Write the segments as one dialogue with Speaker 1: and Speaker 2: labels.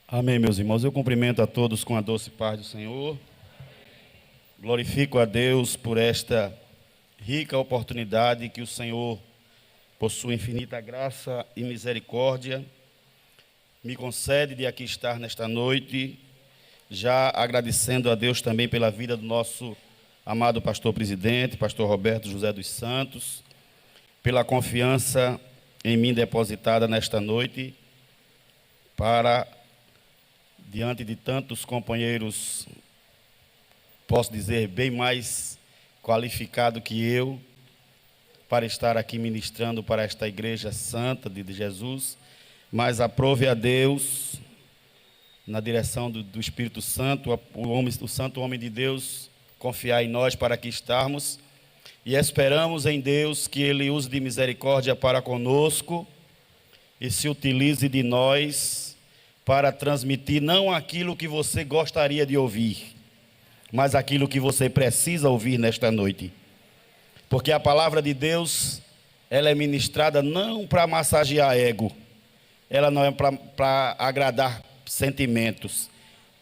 Speaker 1: Amém, meus irmãos. Eu cumprimento a todos com a doce paz do Senhor. Glorifico a Deus por esta rica oportunidade que o Senhor, por sua infinita graça e misericórdia, me concede de aqui estar nesta noite, já agradecendo a Deus também pela vida do nosso amado pastor presidente, pastor Roberto José dos Santos, pela confiança em mim depositada nesta noite, para, diante de tantos companheiros, posso dizer, bem mais qualificado que eu, para estar aqui ministrando para esta igreja santa de Jesus, mas aprove a Deus, na direção do Espírito Santo, o santo homem de Deus, confiar em nós para aqui estarmos, e esperamos em Deus que Ele use de misericórdia para conosco e se utilize de nós para transmitir não aquilo que você gostaria de ouvir, mas aquilo que você precisa ouvir nesta noite. Porque a palavra de Deus, ela é ministrada não para massagear ego, ela não é para agradar sentimentos,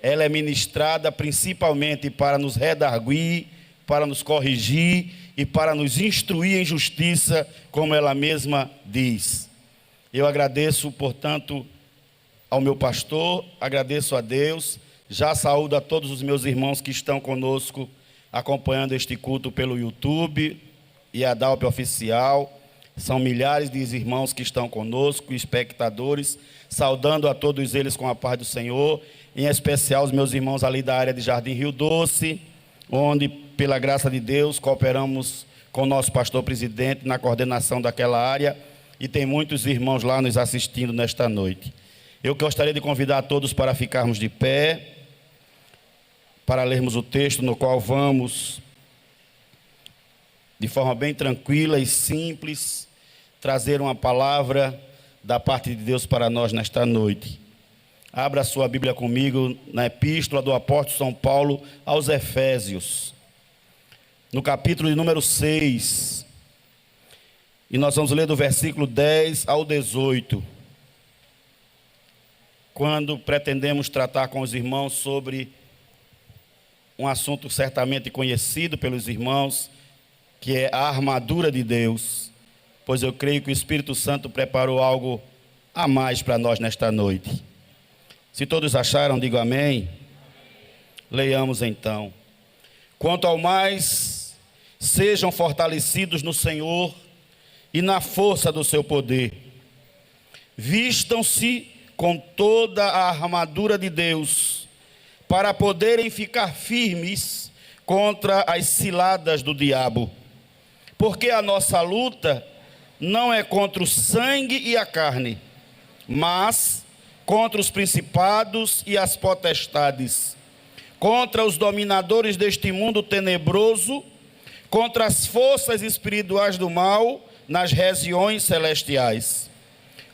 Speaker 1: ela é ministrada principalmente para nos redarguir, para nos corrigir e para nos instruir em justiça, como ela mesma diz. Eu agradeço, portanto, ao meu pastor, agradeço a Deus, já saúdo a todos os meus irmãos que estão conosco, acompanhando este culto pelo YouTube e a DALP Oficial. São milhares de irmãos que estão conosco, espectadores, saudando a todos eles com a paz do Senhor, em especial os meus irmãos ali da área de Jardim Rio Doce, onde, pela graça de Deus, cooperamos com o nosso pastor presidente na coordenação daquela área, e tem muitos irmãos lá nos assistindo nesta noite. Eu gostaria de convidar a todos para ficarmos de pé, para lermos o texto no qual vamos, de forma bem tranquila e simples, trazer uma palavra da parte de Deus para nós nesta noite. Abra a sua Bíblia comigo na Epístola do Apóstolo São Paulo aos Efésios, no capítulo de número 6, e nós vamos ler do versículo 10 ao 18, quando pretendemos tratar com os irmãos sobre um assunto certamente conhecido pelos irmãos, que é a armadura de Deus, pois eu creio que o Espírito Santo preparou algo a mais para nós nesta noite. Se todos acharam, digo amém. Leiamos então. Quanto ao mais, sejam fortalecidos no Senhor e na força do seu poder. Vistam-se com toda a armadura de Deus, para poderem ficar firmes contra as ciladas do diabo. Porque a nossa luta não é contra o sangue e a carne, mas contra os principados e as potestades, contra os dominadores deste mundo tenebroso, contra as forças espirituais do mal nas regiões celestiais.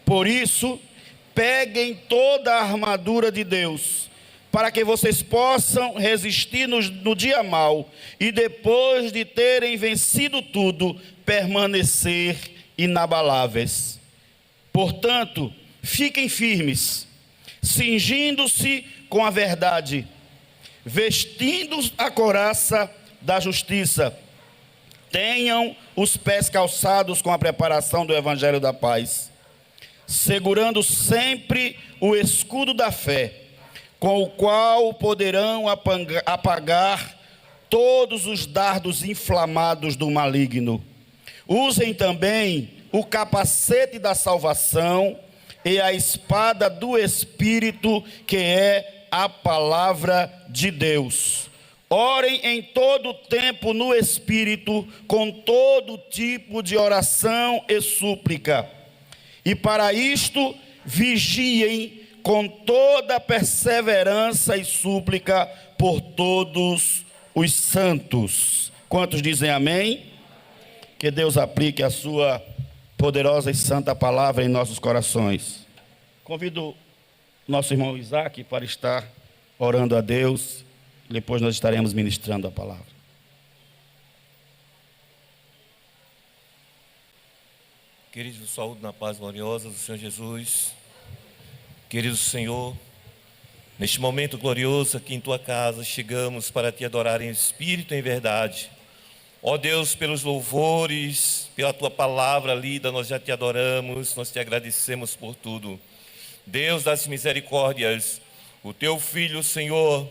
Speaker 1: Por isso, peguem toda a armadura de Deus, para que vocês possam resistir no dia mau e depois de terem vencido tudo, permanecer inabaláveis. Portanto, fiquem firmes, cingindo-se com a verdade, vestindo a couraça da justiça, tenham os pés calçados com a preparação do evangelho da paz, segurando sempre o escudo da fé, com o qual poderão apagar todos os dardos inflamados do maligno. Usem também o capacete da salvação e a espada do Espírito, que é a palavra de Deus. Orem em todo tempo no Espírito, com todo tipo de oração e súplica. E para isto, vigiem com toda perseverança e súplica por todos os santos. Quantos dizem amém? Que Deus aplique a sua poderosa e santa palavra em nossos corações. Convido nosso irmão Isaac para estar orando a Deus, depois nós estaremos ministrando a palavra.
Speaker 2: Queridos, saúde na paz gloriosa do Senhor Jesus. Querido Senhor, Neste momento glorioso aqui em Tua casa, chegamos para Te adorar em espírito e em verdade. Ó Deus, pelos louvores, pela Tua palavra lida, nós já Te adoramos, nós Te agradecemos por tudo. Deus das misericórdias, o Teu Filho, Senhor,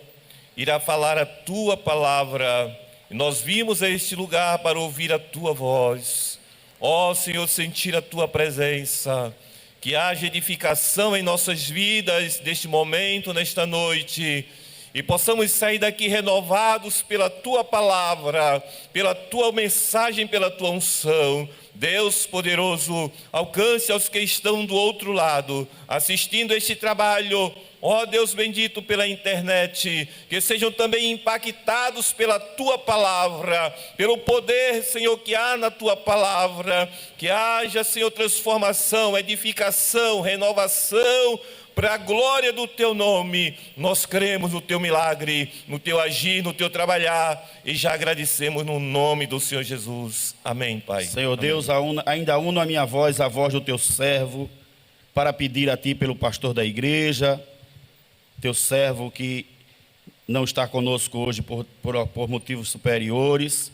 Speaker 2: irá falar a Tua palavra. E nós vimos a este lugar para ouvir a Tua voz. Ó Senhor, sentir a Tua presença. Que haja edificação em nossas vidas neste momento, nesta noite. E possamos sair daqui renovados pela Tua palavra, pela Tua mensagem, pela Tua unção. Deus poderoso, alcance aos que estão do outro lado, assistindo este trabalho. Ó Deus bendito, pela internet, que sejam também impactados pela Tua palavra, pelo poder, Senhor, que há na Tua palavra. Que haja, Senhor, transformação, edificação, renovação, para a glória do Teu nome. Nós cremos no Teu milagre, no Teu agir, no Teu trabalhar, e já agradecemos no nome do Senhor Jesus. Amém, Pai.
Speaker 1: Senhor
Speaker 2: Amém.
Speaker 1: Deus, ainda uno a minha voz, a voz do Teu servo, para pedir a Ti pelo pastor da igreja, Teu servo que não está conosco hoje por motivos superiores,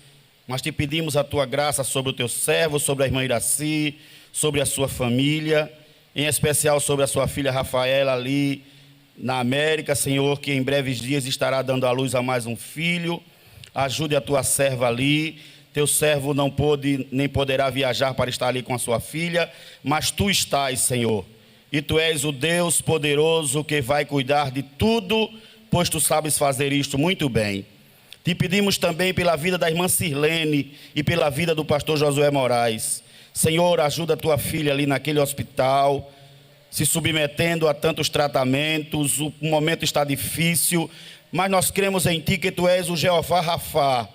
Speaker 1: mas Te pedimos a Tua graça sobre o Teu servo, sobre a irmã Iraci, sobre a sua família, em especial sobre a sua filha Rafaela ali na América, Senhor, que em breves dias estará dando à luz a mais um filho. Ajude a Tua serva ali. Teu servo não pôde nem poderá viajar para estar ali com a sua filha, mas Tu estás, Senhor. E Tu és o Deus poderoso que vai cuidar de tudo, pois Tu sabes fazer isto muito bem. Te pedimos também pela vida da irmã Sirlene e pela vida do pastor Josué Moraes. Senhor, ajuda a Tua filha ali naquele hospital, se submetendo a tantos tratamentos. O momento está difícil, mas nós cremos em Ti, que Tu és o Jeová Rafá.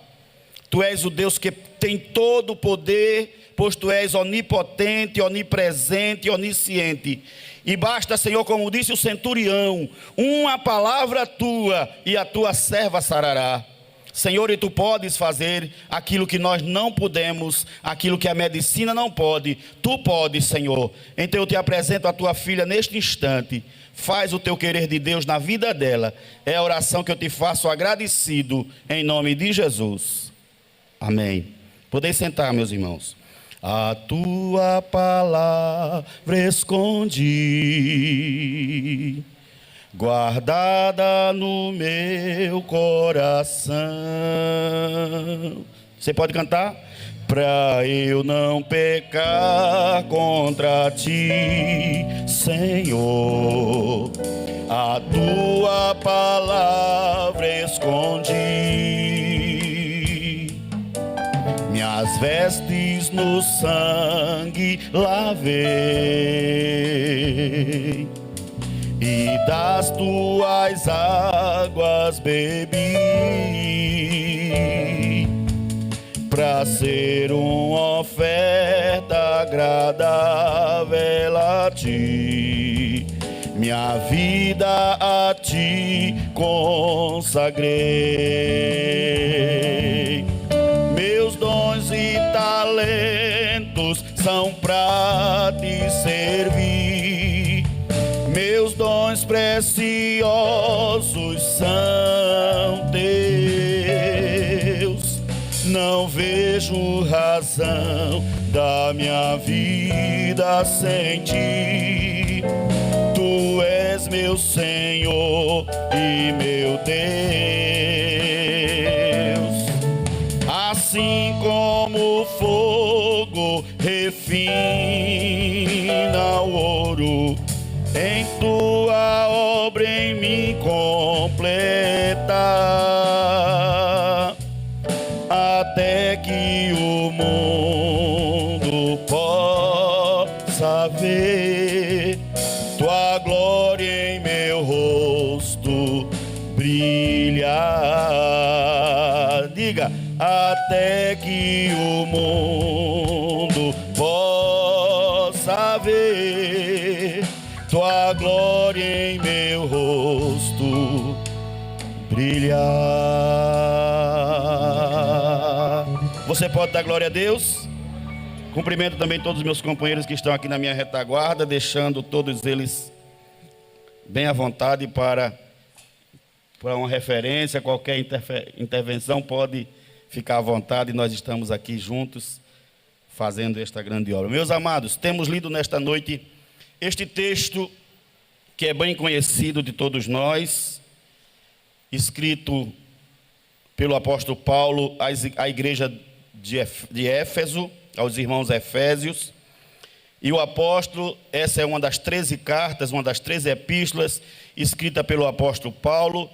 Speaker 1: Tu és o Deus que tem todo o poder, pois Tu és onipotente, onipresente e onisciente. E basta, Senhor, como disse o centurião, uma palavra Tua e a Tua serva sarará. Senhor, e Tu podes fazer aquilo que nós não podemos, aquilo que a medicina não pode. Tu podes, Senhor. Então eu Te apresento a Tua filha neste instante. Faz o Teu querer de Deus na vida dela. É a oração que eu Te faço agradecido, em nome de Jesus. Amém. Podem sentar, meus irmãos. A Tua palavra escondi, guardada no meu coração. Você pode cantar? Pra eu não pecar contra Ti, Senhor, a Tua palavra escondi, minhas vestes no sangue lavei, e das Tuas águas bebi, para ser uma oferta agradável a Ti, minha vida a Ti consagrei. Meus dons e talentos são para Te servir, meus dons preciosos são Teus. Não vejo razão da minha vida sem Ti. Tu és meu Senhor e meu Deus. Assim como o fogo refina o ouro, em Tua obra em mim completa, até que o mundo possa ver Tua glória em meu rosto brilhar. Diga, até que o mundo possa ver Tua glória em meu rosto brilhar. Você pode dar glória a Deus? Cumprimento também todos os meus companheiros que estão aqui na minha retaguarda, deixando todos eles bem à vontade para para uma referência, qualquer intervenção pode ficar à vontade. Nós estamos aqui juntos fazendo esta grande obra. Meus amados, temos lido nesta noite este texto que é bem conhecido de todos nós, escrito pelo apóstolo Paulo à igreja de Éfeso, aos irmãos efésios. E o apóstolo, essa é uma das 13 cartas, uma das 13 epístolas, escrita pelo apóstolo Paulo,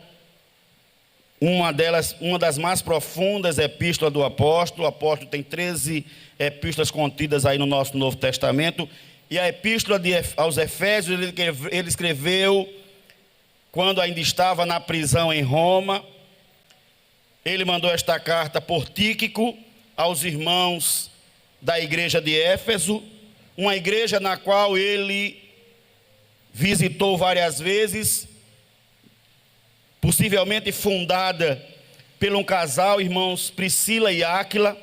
Speaker 1: uma das mais profundas epístolas do apóstolo. O apóstolo tem 13 epístolas contidas aí no nosso Novo Testamento, e a epístola aos Efésios ele escreveu quando ainda estava na prisão em Roma. Ele mandou esta carta por Tíquico aos irmãos da igreja de Éfeso, uma igreja na qual ele visitou várias vezes, possivelmente fundada por um casal, irmãos Priscila e Áquila.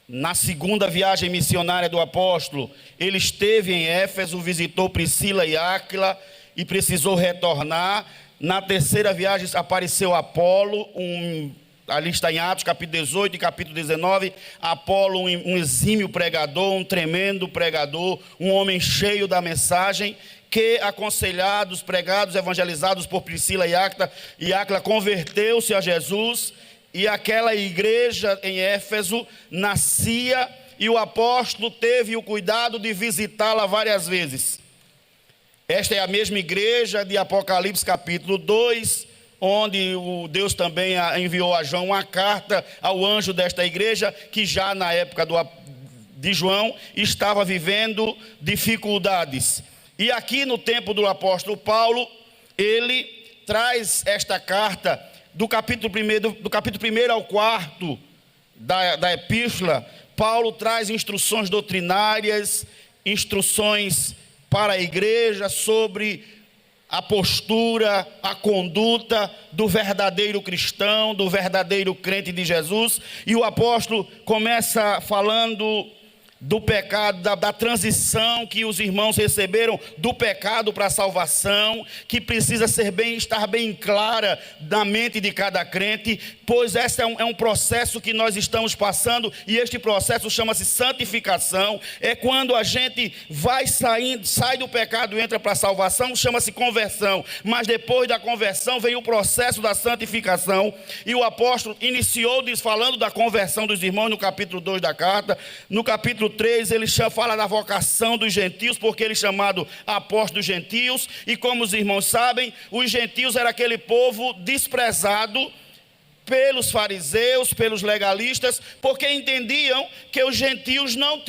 Speaker 1: Na segunda viagem missionária do apóstolo, ele esteve em Éfeso, visitou Priscila e Áquila e precisou retornar. Na terceira viagem apareceu Apolo, ali está em Atos capítulo 18 e capítulo 19, Apolo, um exímio pregador, um tremendo pregador, um homem cheio da mensagem, que aconselhados, pregados, evangelizados por Priscila e Áquila, converteu-se a Jesus, e aquela igreja em Éfeso nascia, e o apóstolo teve o cuidado de visitá-la várias vezes. Esta é a mesma igreja de Apocalipse capítulo 2, onde o Deus também enviou a João uma carta ao anjo desta igreja, que já na época de João estava vivendo dificuldades. E aqui no tempo do apóstolo Paulo, ele traz esta carta do capítulo 1 ao 4 da epístola. Paulo traz instruções doutrinárias, instruções para a igreja sobre a postura, a conduta do verdadeiro cristão, do verdadeiro crente de Jesus. E o apóstolo começa falando do pecado, da transição que os irmãos receberam do pecado para a salvação, que precisa estar bem clara na mente de cada crente, pois esse é um processo que nós estamos passando, e este processo chama-se santificação. É quando a gente sai do pecado e entra para a salvação, chama-se conversão, mas depois da conversão vem o processo da santificação, e o apóstolo iniciou falando da conversão dos irmãos no capítulo 2 da carta. No capítulo 3 ele fala da vocação dos gentios, porque ele é chamado apóstolo dos gentios, e como os irmãos sabem, os gentios era aquele povo desprezado pelos fariseus, pelos legalistas, porque entendiam que os gentios não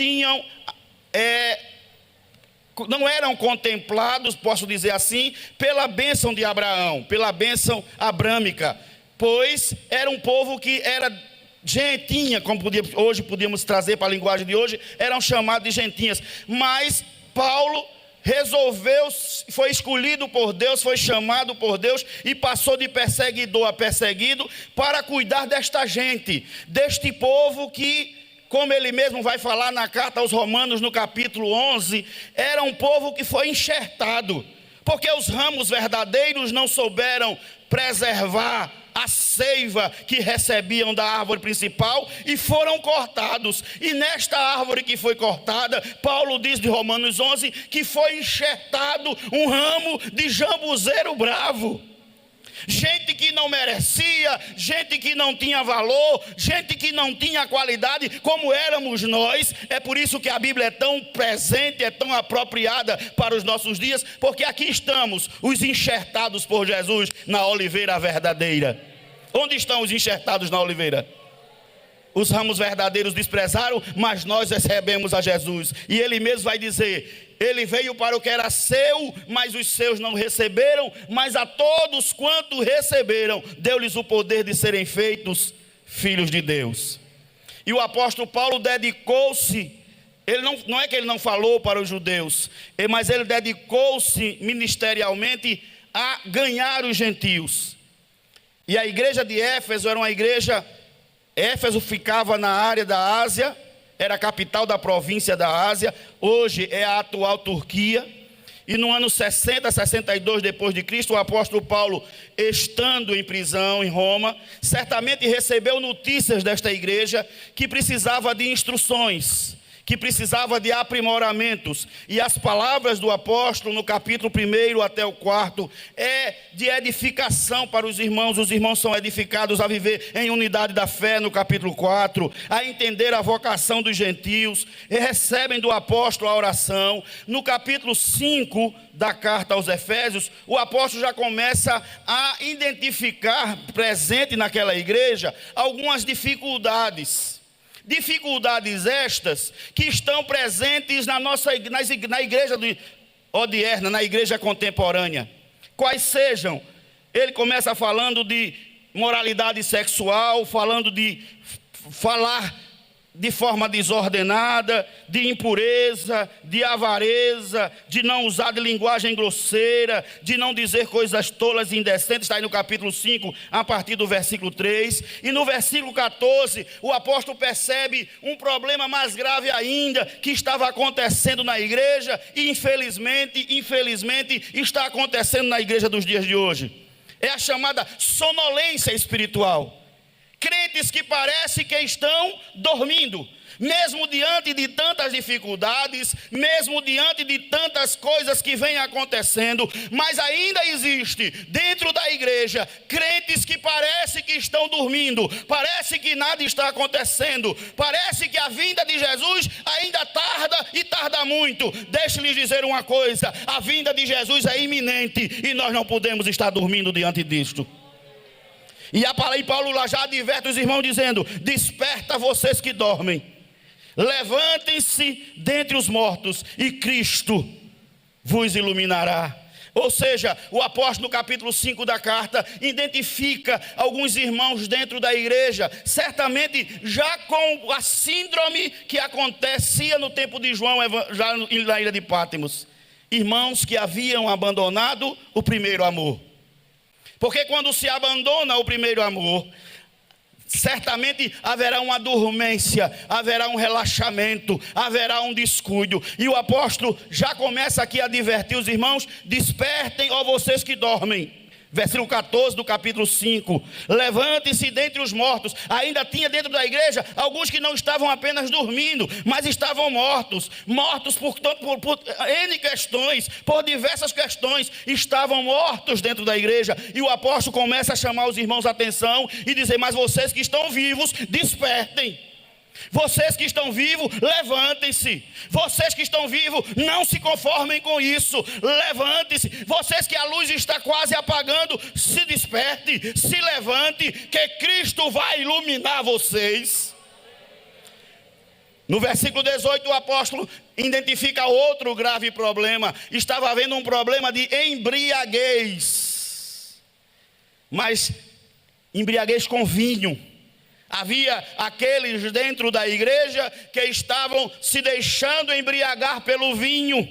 Speaker 1: eram contemplados, posso dizer assim, pela bênção de Abraão, pela bênção abrâmica, pois era um povo que era gentinha, como hoje podíamos trazer para a linguagem de hoje, eram chamados de gentinhas. Mas Paulo foi escolhido por Deus, foi chamado por Deus e passou de perseguidor a perseguido para cuidar desta gente, deste povo que, como ele mesmo vai falar na carta aos Romanos no capítulo 11, era um povo que foi enxertado, porque os ramos verdadeiros não souberam preservar a seiva que recebiam da árvore principal e foram cortados. E nesta árvore que foi cortada, Paulo diz de Romanos 11 que foi enxertado um ramo de jambuzeiro bravo. Gente que não merecia, gente que não tinha valor, gente que não tinha qualidade, como éramos nós. É por isso que a Bíblia é tão presente, é tão apropriada para os nossos dias, porque aqui estamos, os enxertados por Jesus na oliveira verdadeira. Onde estão os enxertados na oliveira? Os ramos verdadeiros desprezaram, mas nós recebemos a Jesus. E ele mesmo vai dizer: ele veio para o que era seu, mas os seus não receberam, mas a todos quanto receberam, deu-lhes o poder de serem feitos filhos de Deus. E o apóstolo Paulo dedicou-se, não é que ele não falou para os judeus, mas ele dedicou-se ministerialmente a ganhar os gentios. E a igreja de Éfeso era uma igreja. Éfeso ficava na área da Ásia, era a capital da província da Ásia, hoje é a atual Turquia, E no ano 60, 62 depois de Cristo, o apóstolo Paulo, estando em prisão em Roma, certamente recebeu notícias desta igreja que precisava de instruções, que precisava de aprimoramentos. E as palavras do apóstolo no capítulo 1 até o 4 é de edificação para os irmãos. Os irmãos são edificados a viver em unidade da fé no capítulo 4, a entender a vocação dos gentios, e recebem do apóstolo a oração. No capítulo 5 da carta aos Efésios, o apóstolo já começa a identificar, presente naquela igreja, algumas dificuldades. Dificuldades estas que estão presentes na igreja odierna, na igreja contemporânea. Quais sejam? Ele começa falando de moralidade sexual, falando de falar de forma desordenada, de impureza, de avareza, de não usar de linguagem grosseira, de não dizer coisas tolas e indecentes. Está aí no capítulo 5, a partir do versículo 3. E no versículo 14, o apóstolo percebe um problema mais grave ainda, que estava acontecendo na igreja, e infelizmente, está acontecendo na igreja dos dias de hoje. É a chamada sonolência espiritual. Crentes que parece que estão dormindo, mesmo diante de tantas dificuldades, mesmo diante de tantas coisas que vêm acontecendo, mas ainda existe dentro da igreja crentes que parece que estão dormindo, parece que nada está acontecendo, parece que a vinda de Jesus ainda tarda e tarda muito. Deixe-lhes dizer uma coisa: a vinda de Jesus é iminente e nós não podemos estar dormindo diante disto. E Paulo lá já adverte os irmãos dizendo: desperta vocês que dormem, levantem-se dentre os mortos e Cristo vos iluminará. Ou seja, o apóstolo no capítulo 5 da carta identifica alguns irmãos dentro da igreja, certamente já com a síndrome que acontecia no tempo de João, já na ilha de Pátimos. Irmãos que haviam abandonado o primeiro amor. Porque quando se abandona o primeiro amor, certamente haverá uma dormência, haverá um relaxamento, haverá um descuido. E o apóstolo já começa aqui a advertir os irmãos: despertem, ó vocês que dormem. Versículo 14 do capítulo 5. Levante-se dentre os mortos. Ainda tinha dentro da igreja alguns que não estavam apenas dormindo, mas estavam mortos. Mortos por N questões, por diversas questões. Estavam mortos dentro da igreja. E o apóstolo começa a chamar os irmãos a atenção e dizer: mas vocês que estão vivos, despertem. Vocês que estão vivos, levantem-se. Vocês que estão vivos, não se conformem com isso. Levantem-se. Vocês que a luz está quase apagando, se desperte, se levante, que Cristo vai iluminar vocês. No versículo 18, o apóstolo identifica outro grave problema. Estava havendo um problema de embriaguez, mas embriaguez com vinho. Havia aqueles dentro da igreja que estavam se deixando embriagar pelo vinho.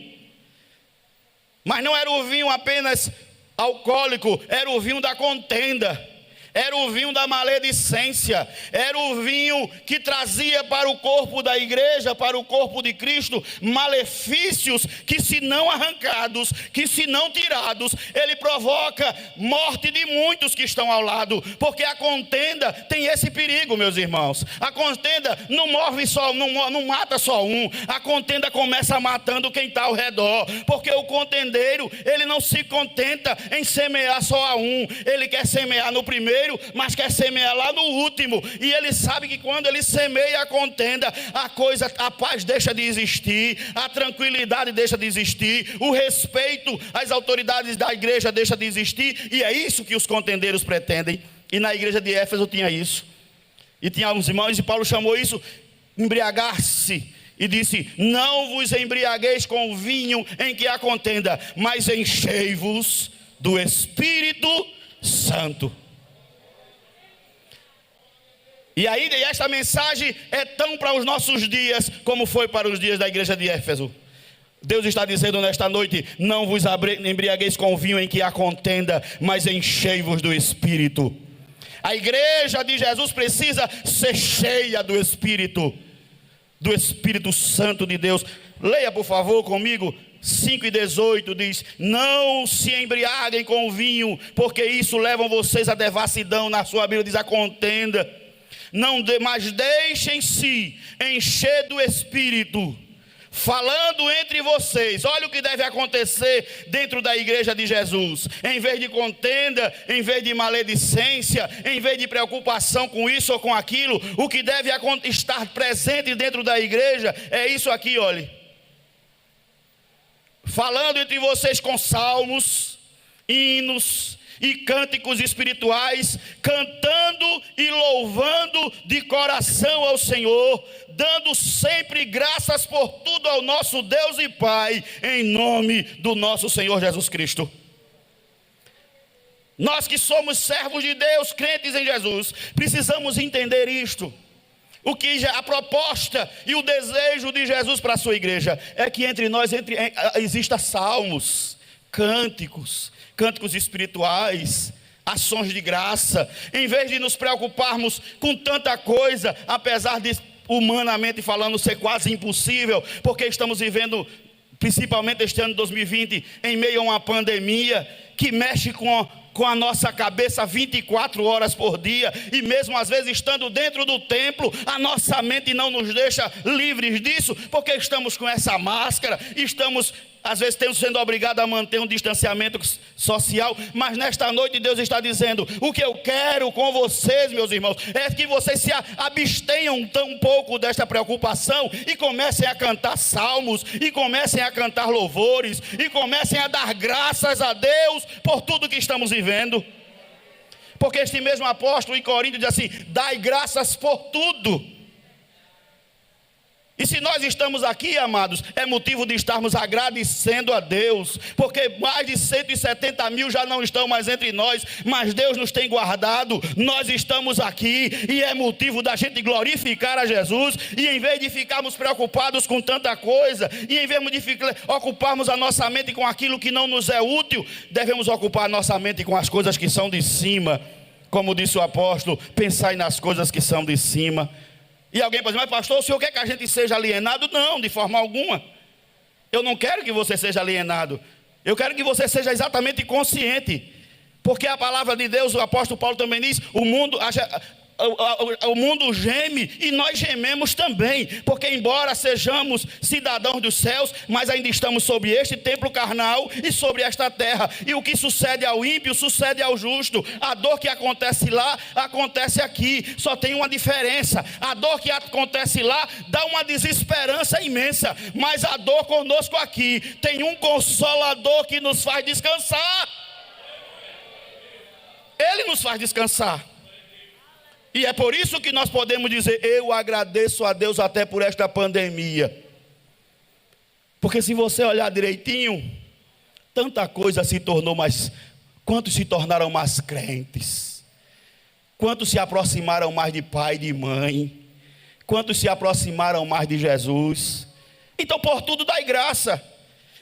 Speaker 1: Mas não era o vinho apenas alcoólico, era o vinho da contenda. Era o vinho da maledicência, era o vinho que trazia para o corpo da igreja, para o corpo de Cristo, malefícios que, se não arrancados, que se não tirados, ele provoca morte de muitos que estão ao lado. Porque a contenda tem esse perigo, meus irmãos. A contenda não mata só um, a contenda começa matando quem está ao redor. Porque o contendeiro, ele não se contenta em semear só a um, ele quer semear no primeiro, mas quer semear lá no último. E ele sabe que quando ele semeia a contenda, a paz deixa de existir, a tranquilidade deixa de existir, o respeito às autoridades da igreja deixa de existir. E é isso que os contendeiros pretendem. E na igreja de Éfeso tinha isso. E tinha alguns irmãos, e Paulo chamou isso embriagar-se. E disse: não vos embriagueis com o vinho em que há contenda, mas enchei-vos do Espírito Santo. E aí, esta mensagem é tão para os nossos dias como foi para os dias da igreja de Éfeso. Deus está dizendo nesta noite: não vos embriagueis com o vinho em que há contenda, mas enchei-vos do Espírito. A igreja de Jesus precisa ser cheia do Espírito Santo de Deus. Leia, por favor, comigo. 5:18 diz: não se embriaguem com o vinho, porque isso leva vocês à devassidão. Na sua Bíblia diz a contenda. Mas deixem-se encher do Espírito, falando entre vocês. Olha o que deve acontecer dentro da igreja de Jesus. Em vez de contenda, em vez de maledicência, em vez de preocupação com isso ou com aquilo, o que deve estar presente dentro da igreja é isso aqui, olhe. Falando entre vocês com salmos, hinos e cânticos espirituais, cantando e louvando de coração ao Senhor, dando sempre graças por tudo ao nosso Deus e Pai, em nome do nosso Senhor Jesus Cristo. Nós que somos servos de Deus, crentes em Jesus, precisamos entender isto. O que a proposta e o desejo de Jesus para a sua igreja é que entre nós exista salmos, cânticos espirituais, ações de graça. Em vez de nos preocuparmos com tanta coisa, apesar de humanamente falando ser quase impossível, porque estamos vivendo, principalmente este ano de 2020, em meio a uma pandemia que mexe com a nossa cabeça 24 horas por dia, e mesmo às vezes estando dentro do templo, a nossa mente não nos deixa livres disso, porque estamos com essa máscara, estamos às vezes sendo obrigados a manter um distanciamento social. Mas nesta noite Deus está dizendo: o que eu quero com vocês, meus irmãos, é que vocês se abstenham tão pouco desta preocupação e comecem a cantar salmos, e comecem a cantar louvores, e comecem a dar graças a Deus por tudo que estamos vivendo. Porque este mesmo apóstolo em Coríntios diz assim: dai graças por tudo. E se nós estamos aqui, amados, é motivo de estarmos agradecendo a Deus, porque mais de 170 mil já não estão mais entre nós, mas Deus nos tem guardado. Nós estamos aqui e é motivo da gente glorificar a Jesus. E em vez de ficarmos preocupados com tanta coisa, e em vez de ocuparmos a nossa mente com aquilo que não nos é útil, devemos ocupar a nossa mente com as coisas que são de cima. Como disse o apóstolo: pensai nas coisas que são de cima. E alguém pode dizer: mas pastor, o senhor quer que a gente seja alienado? Não, de forma alguma. Eu não quero que você seja alienado. Eu quero que você seja exatamente consciente. Porque a palavra de Deus, o apóstolo Paulo também diz: o mundo geme e nós gememos também, porque embora sejamos cidadãos dos céus, mas ainda estamos sobre este templo carnal e sobre esta terra. E o que sucede ao ímpio, sucede ao justo. A dor que acontece lá, acontece aqui. Só tem uma diferença: a dor que acontece lá dá uma desesperança imensa, mas a dor conosco aqui tem um consolador que nos faz descansar. Ele nos faz descansar. E é por isso que nós podemos dizer: eu agradeço a Deus até por esta pandemia. Porque se você olhar direitinho, tanta coisa se tornou mais. Quantos se tornaram mais crentes? Quantos se aproximaram mais de pai e de mãe? Quantos se aproximaram mais de Jesus? Então, por tudo dai graça.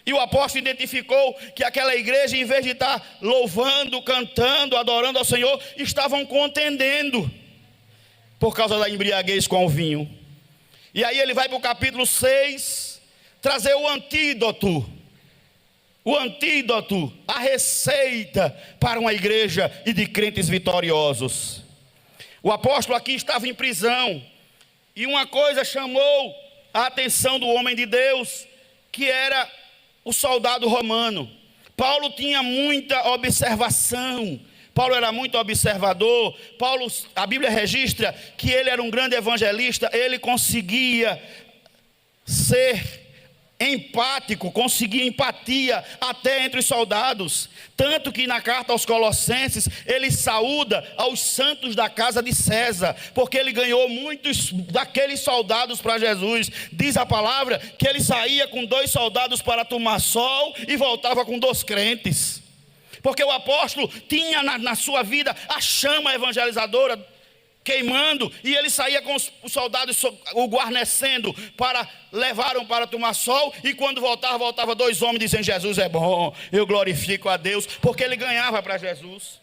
Speaker 1: E o apóstolo identificou que aquela igreja, em vez de estar louvando, cantando, adorando ao Senhor, estavam contendendo por causa da embriaguez com o vinho. E aí ele vai para o capítulo 6, trazer o antídoto, a receita para uma igreja e de crentes vitoriosos. O apóstolo aqui estava em prisão, e uma coisa chamou a atenção do homem de Deus, que era o soldado romano. Paulo tinha muita observação, Paulo era muito observador. Paulo, a Bíblia registra que ele era um grande evangelista. Ele conseguia ser empático, conseguia empatia até entre os soldados. Tanto que na carta aos Colossenses ele saúda aos santos da casa de César, porque ele ganhou muitos daqueles soldados para Jesus. Diz a palavra que ele saía com 2 soldados para tomar sol e voltava com 2 crentes. Porque o apóstolo tinha na sua vida a chama evangelizadora queimando, e ele saía com os soldados o guarnecendo, levaram para tomar sol, e quando voltava 2 homens dizendo: Jesus é bom, eu glorifico a Deus, porque ele ganhava para Jesus.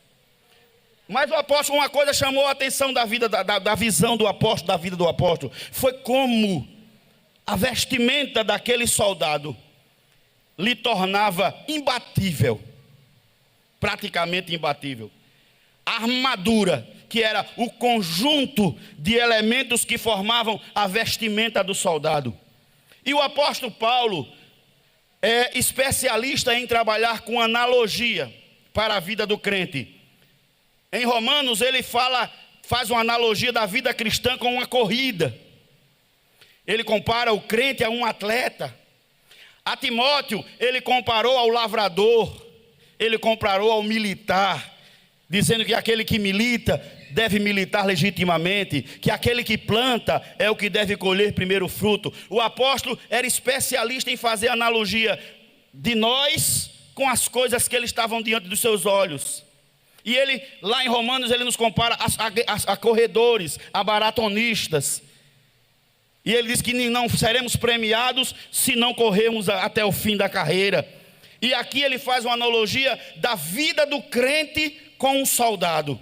Speaker 1: Mas o apóstolo, uma coisa chamou a atenção da vida, da visão do apóstolo, da vida do apóstolo, foi como A vestimenta daquele soldado lhe tornava imbatível, praticamente imbatível. A armadura, que era o conjunto de elementos que formavam a vestimenta do soldado. E o apóstolo Paulo é especialista em trabalhar com analogia para a vida do crente. Em Romanos ele faz uma analogia da vida cristã com uma corrida. Ele compara o crente a um atleta. A Timóteo ele comparou ao lavrador, ele comparou ao militar, dizendo que aquele que milita deve militar legitimamente, que aquele que planta é o que deve colher primeiro fruto. O apóstolo era especialista em fazer analogia de nós com as coisas que eles estavam diante dos seus olhos. E ele, lá em Romanos, ele nos compara a corredores, a maratonistas. E ele diz que não seremos premiados se não corrermos até o fim da carreira. E aqui ele faz uma analogia da vida do crente com um soldado.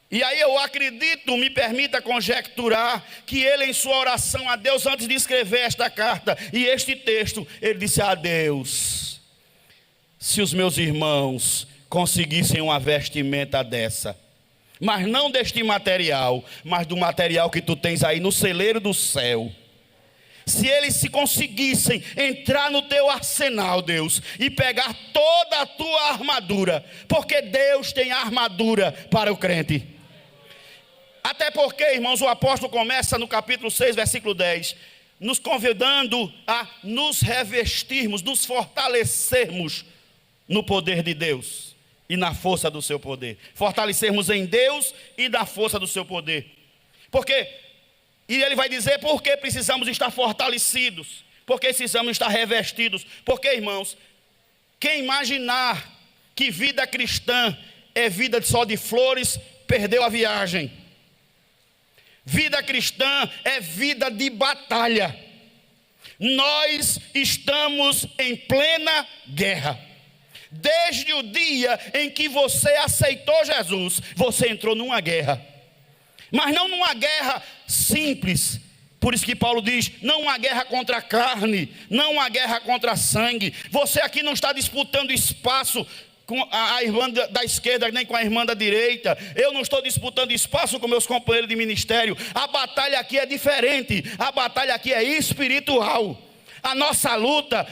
Speaker 1: E aí eu acredito, me permita conjecturar, que ele em sua oração a Deus, antes de escrever esta carta e este texto, ele disse a Deus: se os meus irmãos conseguissem uma vestimenta dessa, mas não deste material, mas do material que tu tens aí no celeiro do céu. Se eles se conseguissem entrar no teu arsenal, Deus, e pegar toda a tua armadura, porque Deus tem armadura para o crente. Até porque, irmãos, o apóstolo começa no capítulo 6, versículo 10, nos convidando a nos revestirmos, nos fortalecermos no poder de Deus e na força do seu poder. Fortalecermos em Deus e na força do seu poder. E ele vai dizer por que precisamos estar fortalecidos, porque precisamos estar revestidos. Porque, irmãos, quem imaginar que vida cristã é vida só de flores, perdeu a viagem. Vida cristã é vida de batalha. Nós estamos em plena guerra. Desde o dia em que você aceitou Jesus, você entrou numa guerra. Mas não numa guerra simples. Por isso que Paulo diz, não uma guerra contra a carne, não uma guerra contra sangue. Você aqui não está disputando espaço com a irmã da esquerda, nem com a irmã da direita. Eu não estou disputando espaço com meus companheiros de ministério. A batalha aqui é diferente. A batalha aqui é espiritual. A nossa luta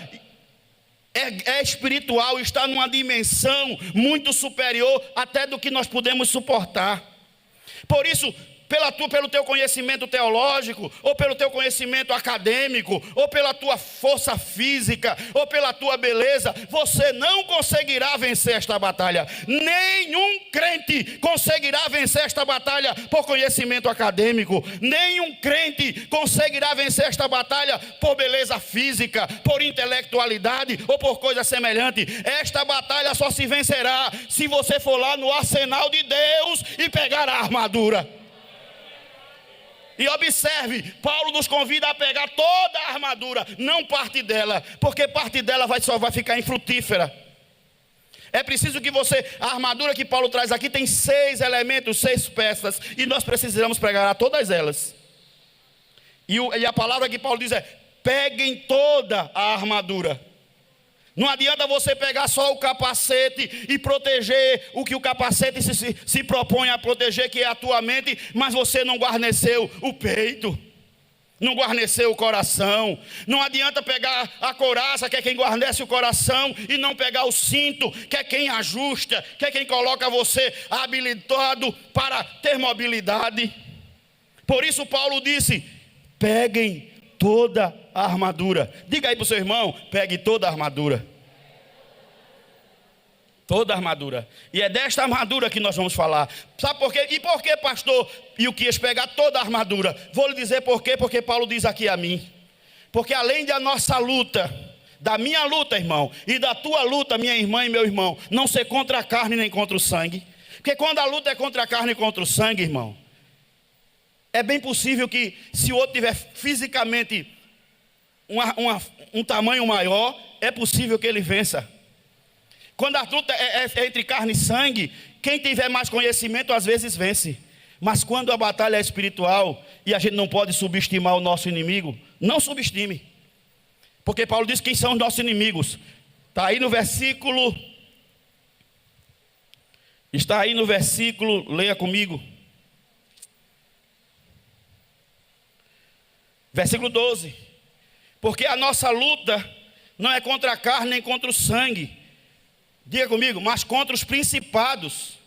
Speaker 1: é espiritual, está numa dimensão muito superior até do que nós podemos suportar. Por isso, pelo teu conhecimento teológico, ou pelo teu conhecimento acadêmico, ou pela tua força física, ou pela tua beleza, você não conseguirá vencer esta batalha. Nenhum crente conseguirá vencer esta batalha por conhecimento acadêmico. Nenhum crente conseguirá vencer esta batalha por beleza física, por intelectualidade ou por coisa semelhante. Esta batalha só se vencerá se você for lá no arsenal de Deus e pegar a armadura. E observe, Paulo nos convida a pegar toda a armadura, não parte dela, porque parte dela só vai ficar infrutífera. É preciso que a armadura que Paulo traz aqui tem 6 elementos, 6 peças, e nós precisamos pegar a todas elas. E a palavra que Paulo diz é, peguem toda a armadura. Não adianta você pegar só o capacete e proteger o que o capacete se propõe a proteger, que é a tua mente, mas você não guarneceu o peito, não guarneceu o coração. Não adianta pegar a couraça, que é quem guarnece o coração, e não pegar o cinto, que é quem ajusta, que é quem coloca você habilitado para ter mobilidade. Por isso Paulo disse, peguem toda a armadura. Diga aí para o seu irmão, pegue toda a armadura. Toda a armadura. E é desta armadura que nós vamos falar. Sabe por quê? E por que, pastor, e o que quis pegar toda a armadura? Vou lhe dizer por quê, porque Paulo diz aqui a mim. Porque além da nossa luta, da minha luta, irmão, e da tua luta, minha irmã e meu irmão, não ser contra a carne nem contra o sangue. Porque quando a luta é contra a carne e contra o sangue, irmão, é bem possível que, se o outro tiver fisicamente um tamanho maior, é possível que ele vença. Quando a luta é entre carne e sangue, quem tiver mais conhecimento às vezes vence. Mas quando a batalha é espiritual e a gente não pode subestimar o nosso inimigo, não subestime. Porque Paulo diz quem são os nossos inimigos. Está aí no versículo, leia comigo. Versículo 12. Porque a nossa luta não é contra a carne nem contra o sangue. Diga comigo, mas contra os principados.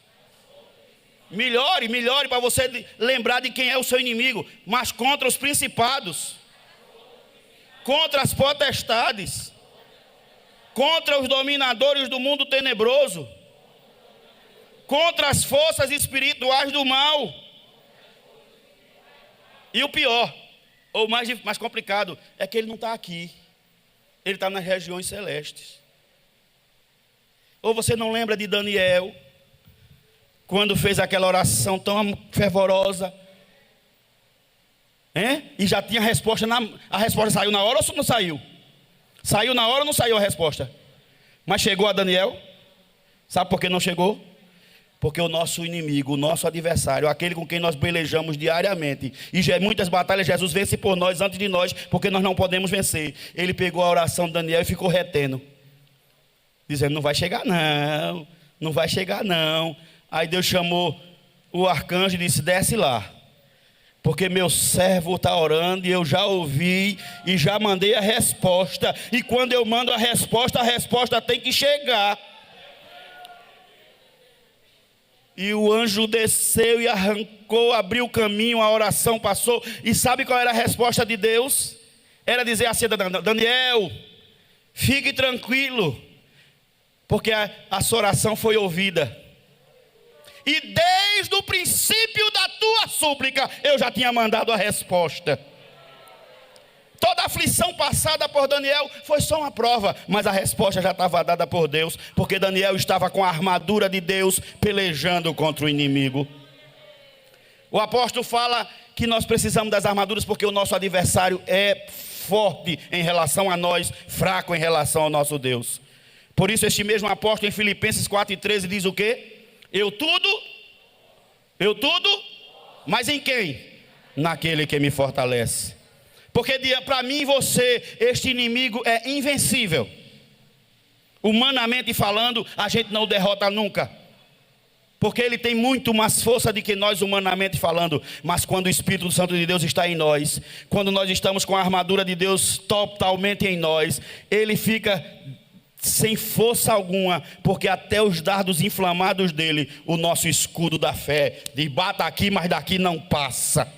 Speaker 1: Melhore para você lembrar de quem é o seu inimigo. Mas contra os principados, contra as potestades, contra os dominadores do mundo tenebroso, contra as forças espirituais do mal. E o pior, ou mais complicado, é que ele não está aqui. Ele está nas regiões celestes. Ou você não lembra de Daniel, quando fez aquela oração tão fervorosa, e já tinha a resposta, a resposta saiu na hora ou não saiu? Saiu na hora ou não saiu a resposta? Mas chegou a Daniel? Sabe por que não chegou? Porque o nosso inimigo, o nosso adversário, aquele com quem nós pelejamos diariamente, e muitas batalhas Jesus vence por nós, antes de nós, porque nós não podemos vencer. Ele pegou a oração de Daniel e ficou retendo, dizendo, não vai chegar não, não vai chegar não. Aí Deus chamou o arcanjo e disse, desce lá, porque meu servo está orando e eu já ouvi e já mandei a resposta. E quando eu mando a resposta tem que chegar. E o anjo desceu e arrancou, abriu o caminho, a oração passou. E sabe qual era a resposta de Deus? Era dizer assim, Daniel, fique tranquilo, porque a sua oração foi ouvida. E desde o princípio da tua súplica, eu já tinha mandado a resposta. Toda a aflição passada por Daniel foi só uma prova, mas a resposta já estava dada por Deus, porque Daniel estava com a armadura de Deus, pelejando contra o inimigo. O apóstolo fala que nós precisamos das armaduras, porque o nosso adversário é forte em relação a nós, fraco em relação ao nosso Deus. Por isso este mesmo apóstolo em Filipenses 4:13 diz o quê? Eu tudo, mas em quem? Naquele que me fortalece. Porque para mim e você, este inimigo é invencível. Humanamente falando, a gente não o derrota nunca. Porque ele tem muito mais força do que nós humanamente falando. Mas quando o Espírito Santo de Deus está em nós, quando nós estamos com a armadura de Deus totalmente em nós, ele fica sem força alguma, porque até os dardos inflamados dele, o nosso escudo da fé, de bata aqui, mas daqui não passa.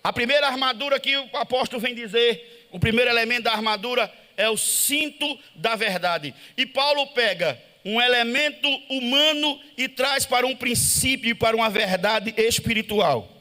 Speaker 1: A primeira armadura que o apóstolo vem dizer, o primeiro elemento da armadura é o cinto da verdade. E Paulo pega um elemento humano e traz para um princípio e para uma verdade espiritual.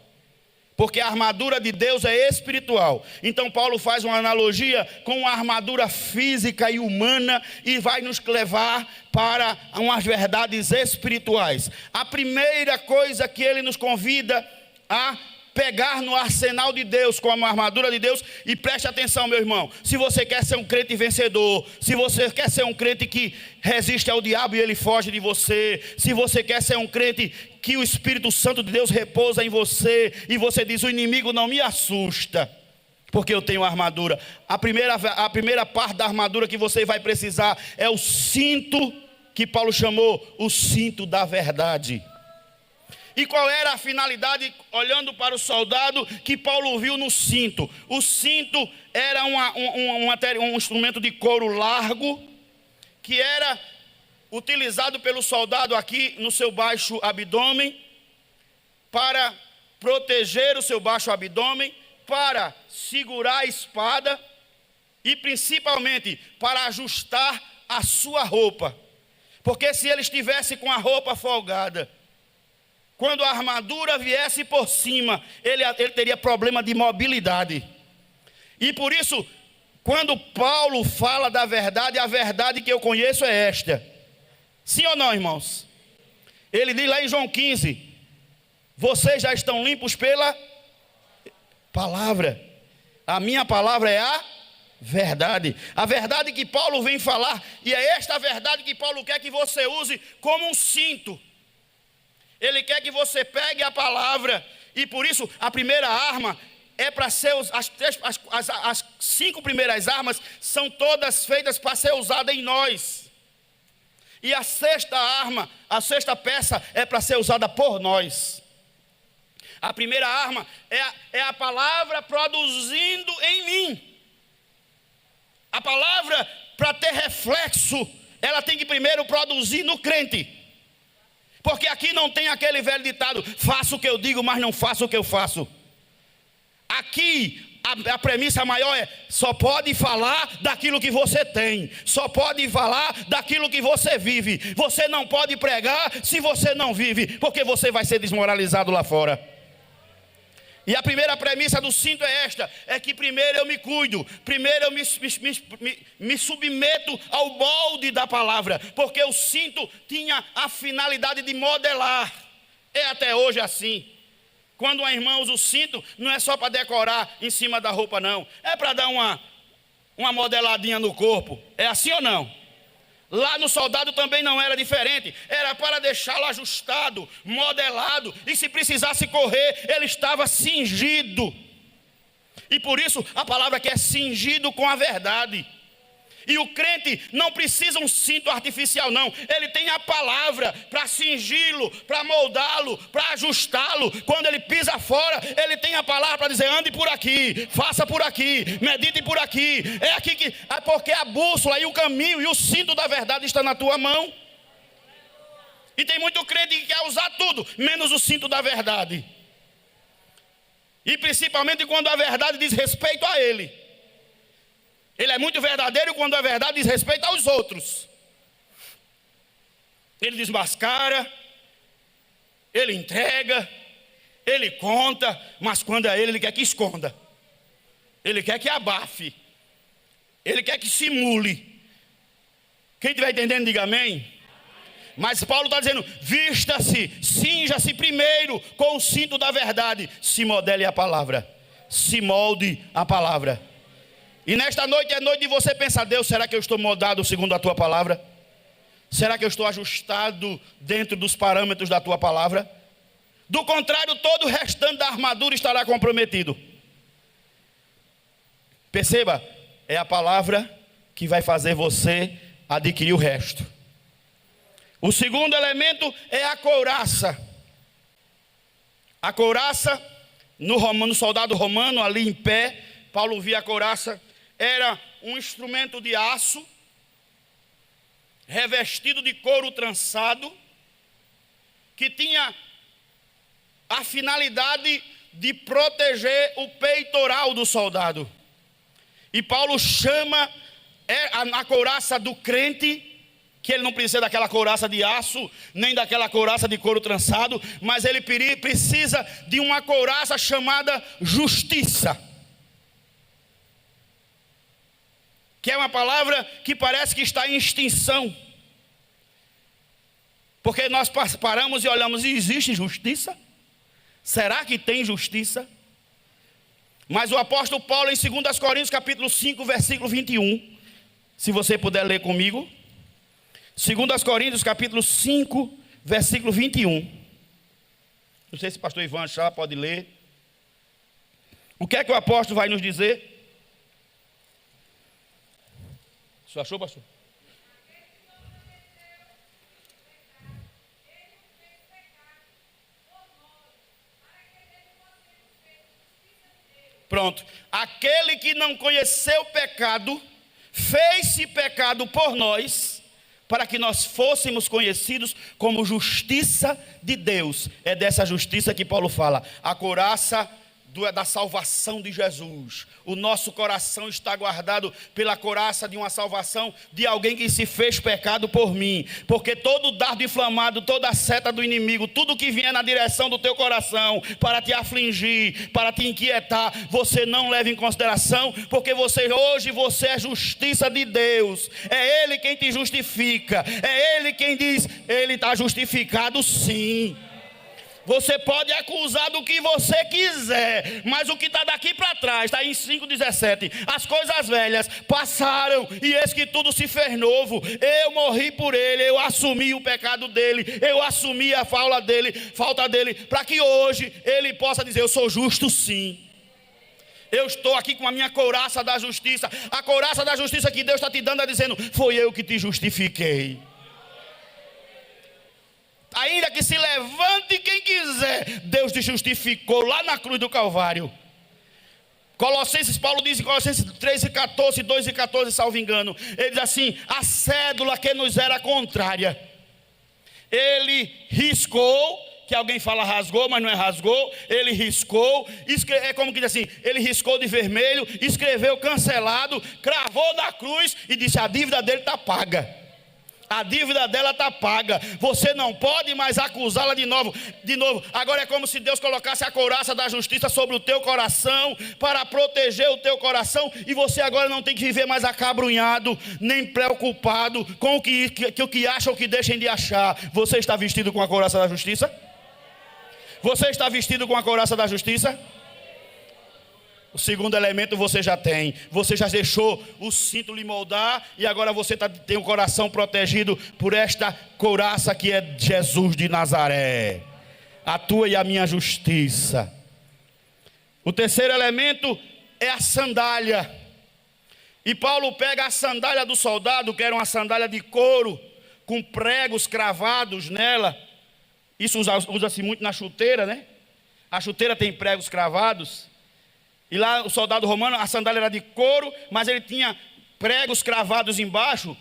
Speaker 1: Porque a armadura de Deus é espiritual. Então Paulo faz uma analogia com a armadura física e humana e vai nos levar para umas verdades espirituais. A primeira coisa que ele nos convida a pegar no arsenal de Deus, como a armadura de Deus, e preste atenção, meu irmão, se você quer ser um crente vencedor, se você quer ser um crente que resiste ao diabo e ele foge de você, se você quer ser um crente que o Espírito Santo de Deus repousa em você, e você diz, o inimigo não me assusta, porque eu tenho armadura. A primeira parte da armadura que você vai precisar é o cinto, que Paulo chamou o cinto da verdade. E qual era a finalidade, olhando para o soldado, que Paulo viu no cinto? O cinto era um instrumento de couro largo, que era utilizado pelo soldado aqui no seu baixo abdômen, para proteger o seu baixo abdômen, para segurar a espada e principalmente para ajustar a sua roupa. Porque se ele estivesse com a roupa folgada, quando a armadura viesse por cima, ele teria problema de mobilidade. E por isso, quando Paulo fala da verdade, a verdade que eu conheço é esta. Sim ou não, irmãos? Ele diz lá em João 15, vocês já estão limpos pela palavra. A minha palavra é a verdade. A verdade que Paulo vem falar, e é esta verdade que Paulo quer que você use como um cinto. Ele quer que você pegue a palavra. E por isso, a primeira arma é para ser, as 5 primeiras armas são todas feitas para ser usada em nós. E a sexta arma, a sexta peça é para ser usada por nós. A primeira arma é a palavra produzindo em mim. A palavra, para ter reflexo, ela tem que primeiro produzir no crente. Porque aqui não tem aquele velho ditado: faço o que eu digo, mas não faço o que eu faço. Aqui a premissa maior é: só pode falar daquilo que você tem, só pode falar daquilo que você vive. Você não pode pregar se você não vive, porque você vai ser desmoralizado lá fora. E a primeira premissa do cinto é esta: é que primeiro eu me cuido, primeiro eu me submeto ao molde da palavra, porque o cinto tinha a finalidade de modelar. É até hoje assim. Quando a irmã usa o cinto, não é só para decorar em cima da roupa, não. É para dar uma modeladinha no corpo. É assim ou não? Lá no soldado também não era diferente. Era para deixá-lo ajustado, modelado. E se precisasse correr, ele estava cingido. E por isso a palavra que é cingido com a verdade. E o crente não precisa um cinto artificial, não. Ele tem a palavra para cingi-lo, para moldá-lo, para ajustá-lo. Quando ele pisa fora, ele tem a palavra para dizer: ande por aqui, faça por aqui, medite por aqui. É aqui que, porque a bússola e o caminho e o cinto da verdade está na tua mão. E tem muito crente que quer usar tudo, menos o cinto da verdade. E principalmente quando a verdade diz respeito a ele. Ele é muito verdadeiro quando a verdade diz respeito aos outros. Ele desmascara, ele entrega, ele conta, mas quando é ele quer que esconda. Ele quer que abafe. Ele quer que simule. Quem estiver entendendo, diga amém. Mas Paulo está dizendo: vista-se, cinja-se primeiro com o cinto da verdade. Se modele a palavra, se molde a palavra. E nesta noite é noite de você pensar: Deus, será que eu estou moldado segundo a tua palavra? Será que eu estou ajustado dentro dos parâmetros da tua palavra? Do contrário, todo o restante da armadura estará comprometido. Perceba, é a palavra que vai fazer você adquirir o resto. O segundo elemento é a couraça. A couraça, no soldado romano ali em pé, Paulo via a couraça. Era um instrumento de aço, revestido de couro trançado, que tinha a finalidade de proteger o peitoral do soldado. E Paulo chama a couraça do crente, que ele não precisa daquela couraça de aço, nem daquela couraça de couro trançado, mas ele precisa de uma couraça chamada justiça. Que é uma palavra que parece que está em extinção. Porque nós paramos e olhamos: e existe justiça? Será que tem justiça? Mas o apóstolo Paulo, em 2 Coríntios capítulo 5, versículo 21, se você puder ler comigo. 2 Coríntios capítulo 5, versículo 21. Não sei se o pastor Ivan já pode ler. O que é que o apóstolo vai nos dizer? Você achou, pastor? Pronto. Aquele que não conheceu o pecado, fez-se pecado por nós, para que nós fôssemos conhecidos como justiça de Deus. É dessa justiça que Paulo fala. A couraça da salvação de Jesus. O nosso coração está guardado pela couraça de uma salvação de alguém que se fez pecado por mim. Porque todo dardo inflamado, toda seta do inimigo, tudo que vier na direção do teu coração para te afligir, para te inquietar, você não leva em consideração, porque hoje você é justiça de Deus. É Ele quem te justifica. É Ele quem diz: Ele está justificado sim. Você pode acusar do que você quiser, mas o que está daqui para trás, está em 5,17. As coisas velhas passaram e eis que tudo se fez novo. Eu morri por ele, eu assumi o pecado dele, eu assumi a falta dele, para que hoje ele possa dizer: eu sou justo sim. Eu estou aqui com a minha couraça da justiça. A couraça da justiça que Deus está te dando, é dizendo: foi eu que te justifiquei. Ainda que se levante quem quiser, Deus te justificou lá na cruz do Calvário. Colossenses, Paulo diz em Colossenses 3,14, 2,14, salvo engano, ele diz assim: a cédula que nos era contrária, ele riscou. Que alguém fala rasgou, mas não é rasgou. Ele riscou, é como que diz assim: ele riscou de vermelho, escreveu cancelado, cravou na cruz e disse: a dívida dele está paga. A dívida dela está paga. Você não pode mais acusá-la de novo. Agora é como se Deus colocasse a couraça da justiça sobre o teu coração, para proteger o teu coração. E você agora não tem que viver mais acabrunhado, nem preocupado com o que acham ou que deixem de achar. Você está vestido com a couraça da justiça? Você está vestido com a couraça da justiça? O segundo elemento você já tem. Você já deixou o cinto lhe moldar, e agora você tem o coração protegido por esta couraça que é Jesus de Nazaré, a tua e a minha justiça. O terceiro elemento é a sandália. E Paulo pega a sandália do soldado, que era uma sandália de couro, com pregos cravados nela. Isso usa-se muito na chuteira, né? A chuteira tem pregos cravados. E lá o soldado romano, a sandália era de couro, mas ele tinha pregos cravados embaixo.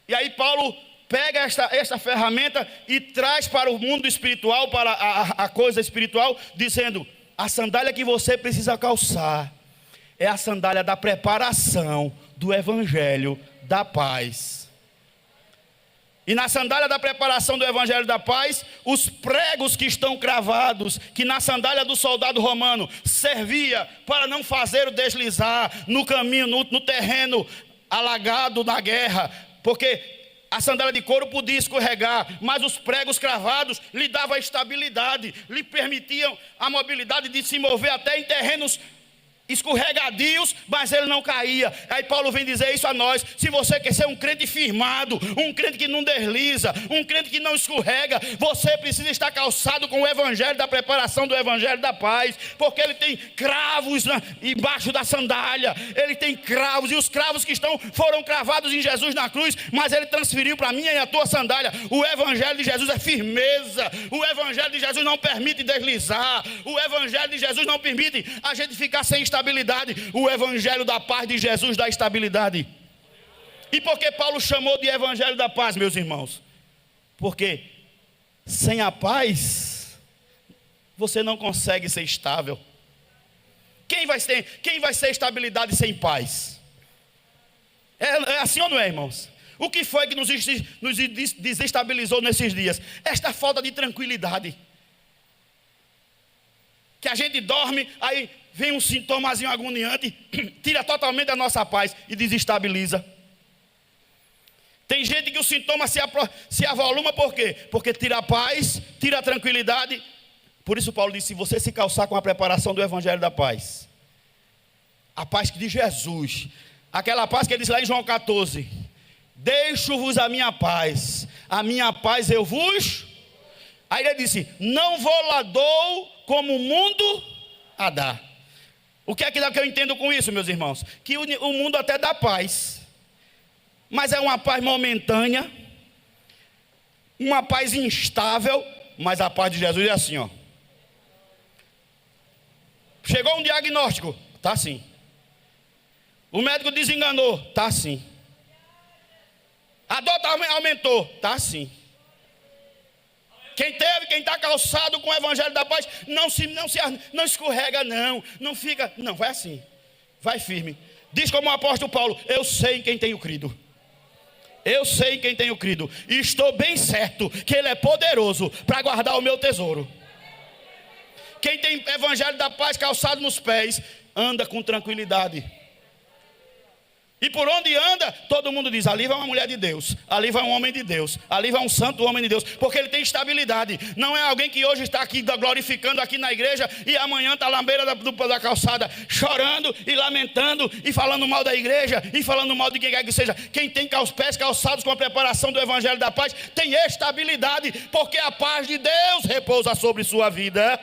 Speaker 1: E aí Paulo pega esta ferramenta e traz para o mundo espiritual, para a coisa espiritual, dizendo: a sandália que você precisa calçar é a sandália da preparação do evangelho da paz. E na sandália da preparação do evangelho da paz, os pregos que estão cravados, que na sandália do soldado romano servia para não fazer o deslizar no caminho, no terreno alagado da guerra, porque a sandália de couro podia escorregar, mas os pregos cravados lhe davam estabilidade, lhe permitiam a mobilidade de se mover até em terrenos escorregadios, mas ele não caía. Aí Paulo vem dizer isso a nós: se você quer ser um crente firmado, um crente que não desliza, um crente que não escorrega, você precisa estar calçado com o evangelho da preparação do evangelho da paz, porque ele tem cravos embaixo da sandália, ele tem cravos, e os cravos que foram cravados em Jesus na cruz, mas ele transferiu para a minha e a tua sandália. O evangelho de Jesus é firmeza, o evangelho de Jesus não permite deslizar, o evangelho de Jesus não permite a gente ficar sem estabilidade. O evangelho da paz de Jesus dá estabilidade. E por que Paulo chamou de evangelho da paz, meus irmãos? Porque sem a paz você não consegue ser estável. Quem vai ser estabilidade sem paz? É assim ou não é, irmãos? O que foi que nos desestabilizou nesses dias? Esta falta de tranquilidade. Que a gente dorme, aí vem um sintomazinho agoniante, tira totalmente a nossa paz e desestabiliza. Tem gente que o sintoma se avoluma, por quê? Porque tira a paz, tira a tranquilidade. Por isso Paulo disse: se você se calçar com a preparação do evangelho da paz, a paz de Jesus, aquela paz que ele disse lá em João 14: deixo-vos a minha paz eu vos. Aí ele disse: não vou lá dou como o mundo a dá. O que é que eu entendo com isso, meus irmãos? Que o mundo até dá paz, mas é uma paz momentânea, uma paz instável. Mas a paz de Jesus é assim, ó. Chegou um diagnóstico, tá assim. O médico desenganou, tá assim. A dor aumentou, tá assim. Quem está calçado com o evangelho da paz, não escorrega, não fica, não, vai assim, vai firme. Diz como o apóstolo Paulo: eu sei em quem tenho crido. Eu sei em quem tenho crido, e estou bem certo que Ele é poderoso para guardar o meu tesouro. Quem tem evangelho da paz calçado nos pés, anda com tranquilidade. E por onde anda, todo mundo diz, ali vai uma mulher de Deus, ali vai um homem de Deus, ali vai um santo homem de Deus, porque ele tem estabilidade. Não é alguém que hoje está aqui glorificando aqui na igreja e amanhã está na beira da calçada, chorando e lamentando e falando mal da igreja e falando mal de quem quer que seja. Quem tem os pés calçados com a preparação do evangelho da paz tem estabilidade, porque a paz de Deus repousa sobre sua vida.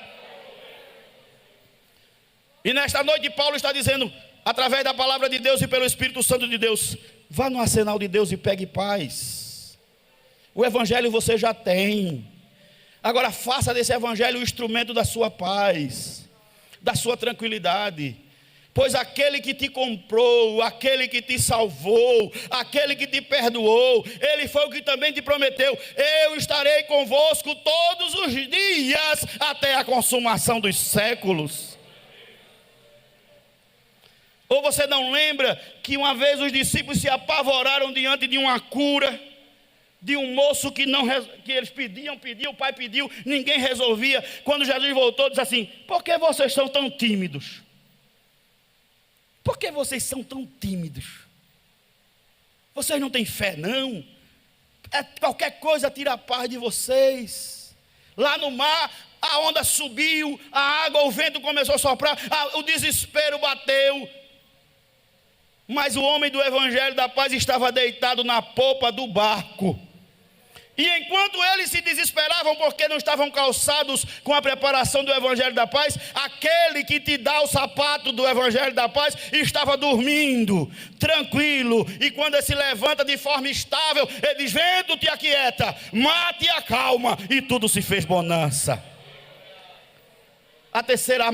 Speaker 1: E nesta noite Paulo está dizendo, através da palavra de Deus e pelo Espírito Santo de Deus, vá no arsenal de Deus e pegue paz. O evangelho você já tem. Agora faça desse evangelho o instrumento da sua paz, da sua tranquilidade. Pois aquele que te comprou, aquele que te salvou, aquele que te perdoou, ele foi o que também te prometeu: eu estarei convosco todos os dias até a consumação dos séculos. Ou você não lembra que uma vez os discípulos se apavoraram diante de uma cura, de um moço que eles pediam, o pai pediu, ninguém resolvia. Quando Jesus voltou, disse assim: por que vocês são tão tímidos? Por que vocês são tão tímidos? Vocês não têm fé não? Qualquer coisa tira a paz de vocês. Lá no mar, a onda subiu, a água, o vento começou a soprar, o desespero bateu. Mas o homem do evangelho da paz estava deitado na popa do barco. E enquanto eles se desesperavam porque não estavam calçados com a preparação do evangelho da paz, aquele que te dá o sapato do evangelho da paz estava dormindo, tranquilo. E quando ele se levanta de forma estável, ele diz: vento te aquieta, mate e acalma, e tudo se fez bonança. A terceira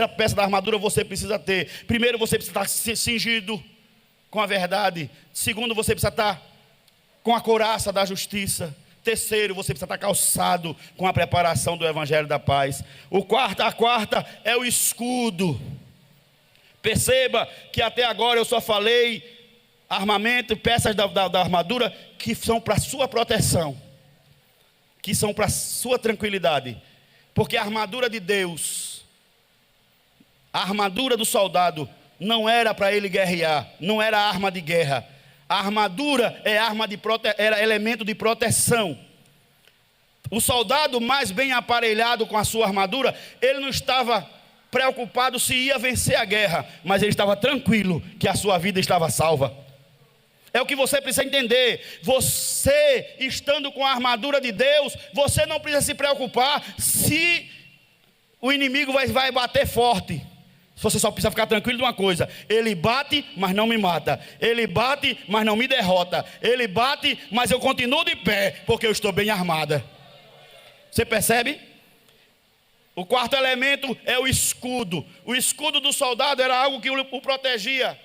Speaker 1: peça da armadura você precisa ter. Primeiro, você precisa estar cingido com a verdade. Segundo, você precisa estar com a couraça da justiça. Terceiro, você precisa estar calçado com a preparação do evangelho da paz. A quarta é o escudo. Perceba que até agora eu só falei armamento, peças da armadura que são para sua proteção, que são para sua tranquilidade. Porque a armadura de Deus, a armadura do soldado, não era para ele guerrear, não era arma de guerra. A armadura era elemento de proteção. O soldado mais bem aparelhado com a sua armadura, ele não estava preocupado se ia vencer a guerra, mas ele estava tranquilo que a sua vida estava salva. É o que você precisa entender. Você, estando com a armadura de Deus, você não precisa se preocupar se o inimigo vai bater forte. Você só precisa ficar tranquilo de uma coisa: ele bate, mas não me mata. Ele bate, mas não me derrota. Ele bate, mas eu continuo de pé, porque eu estou bem armada. Você percebe? O quarto elemento é o escudo. O escudo do soldado era algo que o protegia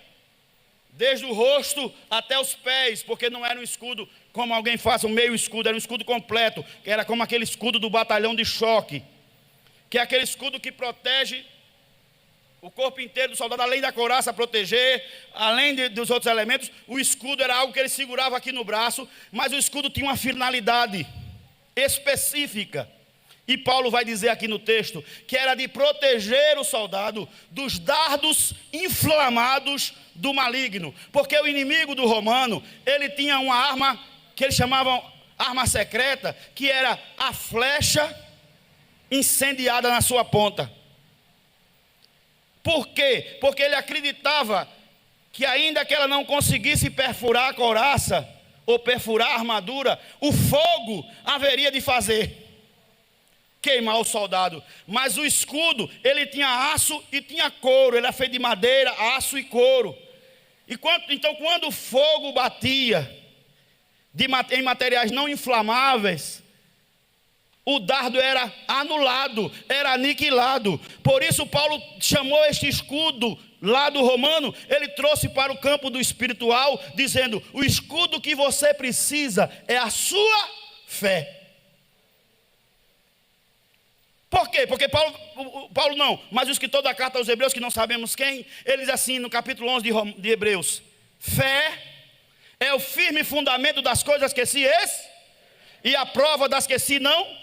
Speaker 1: desde o rosto até os pés, porque não era um escudo como alguém faz, um meio escudo, era um escudo completo, que era como aquele escudo do batalhão de choque, que é aquele escudo que protege o corpo inteiro do soldado, além da couraça proteger, além dos outros elementos. O escudo era algo que ele segurava aqui no braço, mas o escudo tinha uma finalidade específica. E Paulo vai dizer aqui no texto que era de proteger o soldado dos dardos inflamados do maligno. Porque o inimigo do romano, ele tinha uma arma que eles chamavam arma secreta, que era a flecha incendiada na sua ponta. Por quê? Porque ele acreditava que ainda que ela não conseguisse perfurar a couraça ou perfurar a armadura, o fogo haveria de fazer queimar o soldado. Mas o escudo, ele tinha aço e tinha couro. Ele era feito de madeira, aço e couro. Então quando o fogo batia em materiais não inflamáveis, o dardo era anulado, era aniquilado. Por isso Paulo chamou este escudo lá do romano, ele trouxe para o campo do espiritual, dizendo: o escudo que você precisa é a sua fé. Por quê? Porque Paulo não, mas o escritor da carta aos Hebreus, que não sabemos quem, ele diz assim no capítulo 11 de Hebreus: fé é o firme fundamento das coisas que se e a prova das que se não.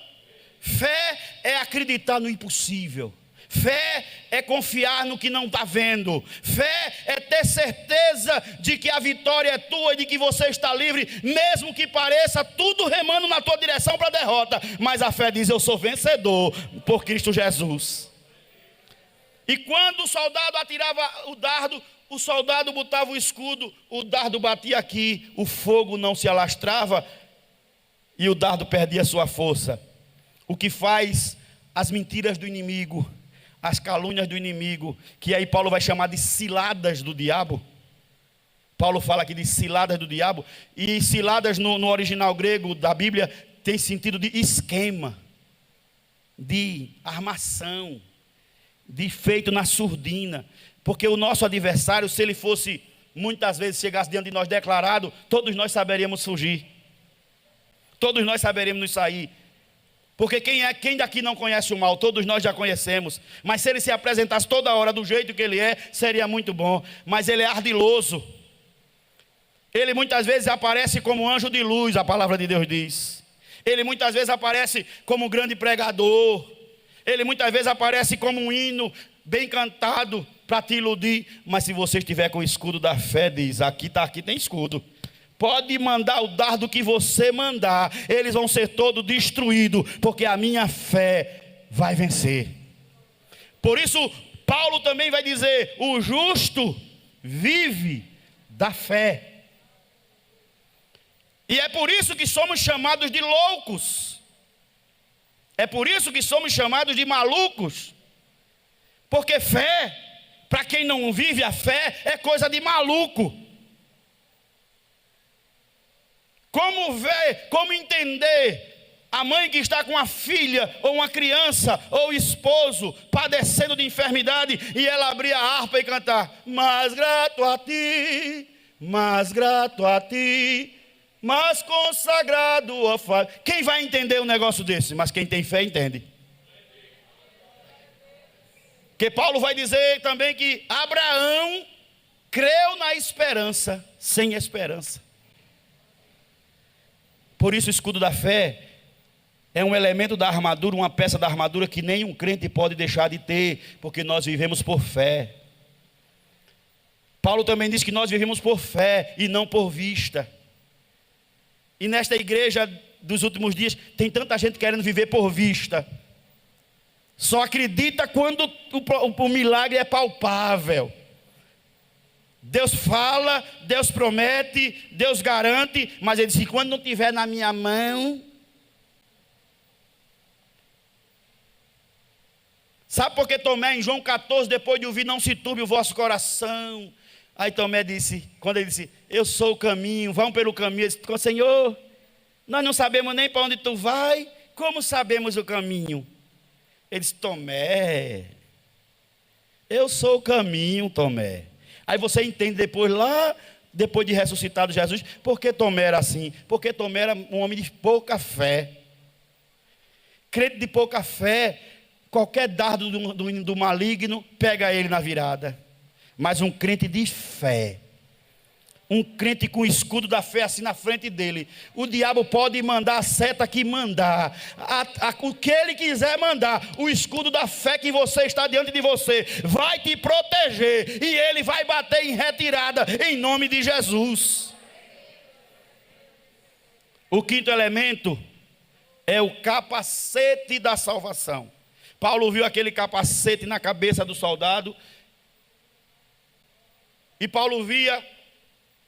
Speaker 1: Fé é acreditar no impossível. Fé é confiar no que não está vendo. Fé é ter certeza de que a vitória é tua e de que você está livre, mesmo que pareça tudo remando na tua direção para a derrota. Mas a fé diz: eu sou vencedor por Cristo Jesus. E quando o soldado atirava o dardo, o soldado botava o escudo, o dardo batia aqui, o fogo não se alastrava e o dardo perdia sua força. O que faz as mentiras do inimigo, as calúnias do inimigo, que aí Paulo vai chamar de ciladas do diabo. Paulo fala aqui de ciladas do diabo, e ciladas no original grego da Bíblia tem sentido de esquema, de armação, de feito na surdina. Porque o nosso adversário, se ele fosse, muitas vezes chegasse diante de nós declarado, todos nós saberíamos fugir, todos nós saberíamos nos sair. Porque quem daqui não conhece o mal? Todos nós já conhecemos. Mas se ele se apresentasse toda hora do jeito que ele é, seria muito bom. Mas ele é ardiloso. Ele muitas vezes aparece como anjo de luz, a palavra de Deus diz. Ele muitas vezes aparece como um grande pregador. Ele muitas vezes aparece como um hino bem cantado para te iludir. Mas se você estiver com o escudo da fé, diz: aqui tem escudo. Pode mandar o dardo que você mandar, eles vão ser todos destruídos, porque a minha fé vai vencer. Por isso, Paulo também vai dizer: o justo vive da fé. E é por isso que somos chamados de loucos. É por isso que somos chamados de malucos. Porque fé, para quem não vive a fé, é coisa de maluco. Como ver, como entender a mãe que está com a filha, ou uma criança, ou esposo, padecendo de enfermidade, e ela abrir a harpa e cantar: mais grato a ti, mais grato a ti, mais consagrado ao Pai. Quem vai entender um negócio desse? Mas quem tem fé entende. Que Paulo vai dizer também que Abraão creu na esperança, sem esperança. Por isso o escudo da fé é um elemento da armadura, uma peça da armadura que nenhum crente pode deixar de ter, porque nós vivemos por fé. Paulo também diz que nós vivemos por fé e não por vista. E nesta igreja dos últimos dias tem tanta gente querendo viver por vista. Só acredita quando o milagre é palpável. Deus fala, Deus promete, Deus garante, mas ele diz: quando não estiver na minha mão. Sabe por que Tomé, em João 14, depois de ouvir: não se turbe o vosso coração? Aí Tomé disse, quando ele disse: eu sou o caminho, vão pelo caminho. Ele disse: Senhor, nós não sabemos nem para onde tu vai, como sabemos o caminho? Ele disse: Tomé, eu sou o caminho, Tomé. Aí você entende depois, lá, depois de ressuscitado Jesus, por que Tomé era assim? Porque Tomé era um homem de pouca fé. Crente de pouca fé, qualquer dardo do maligno, pega ele na virada. Mas um crente de fé, um crente com o escudo da fé assim na frente dele, o diabo pode mandar a seta que mandar, o que ele quiser mandar, o escudo da fé que você está diante de você vai te proteger, e ele vai bater em retirada em nome de Jesus. O quinto elemento é o capacete da salvação. Paulo viu aquele capacete na cabeça do soldado, e Paulo via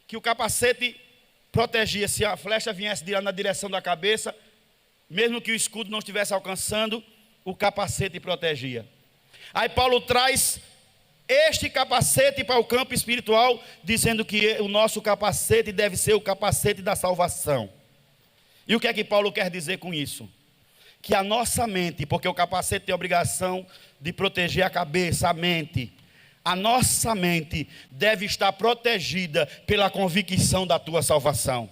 Speaker 1: que o capacete protegia. Se a flecha viesse na direção da cabeça, mesmo que o escudo não estivesse alcançando, o capacete protegia. Aí Paulo traz este capacete para o campo espiritual, dizendo que o nosso capacete deve ser o capacete da salvação. E o que é que Paulo quer dizer com isso? Que a nossa mente, porque o capacete tem a obrigação de proteger a cabeça, a mente. A nossa mente deve estar protegida pela convicção da tua salvação.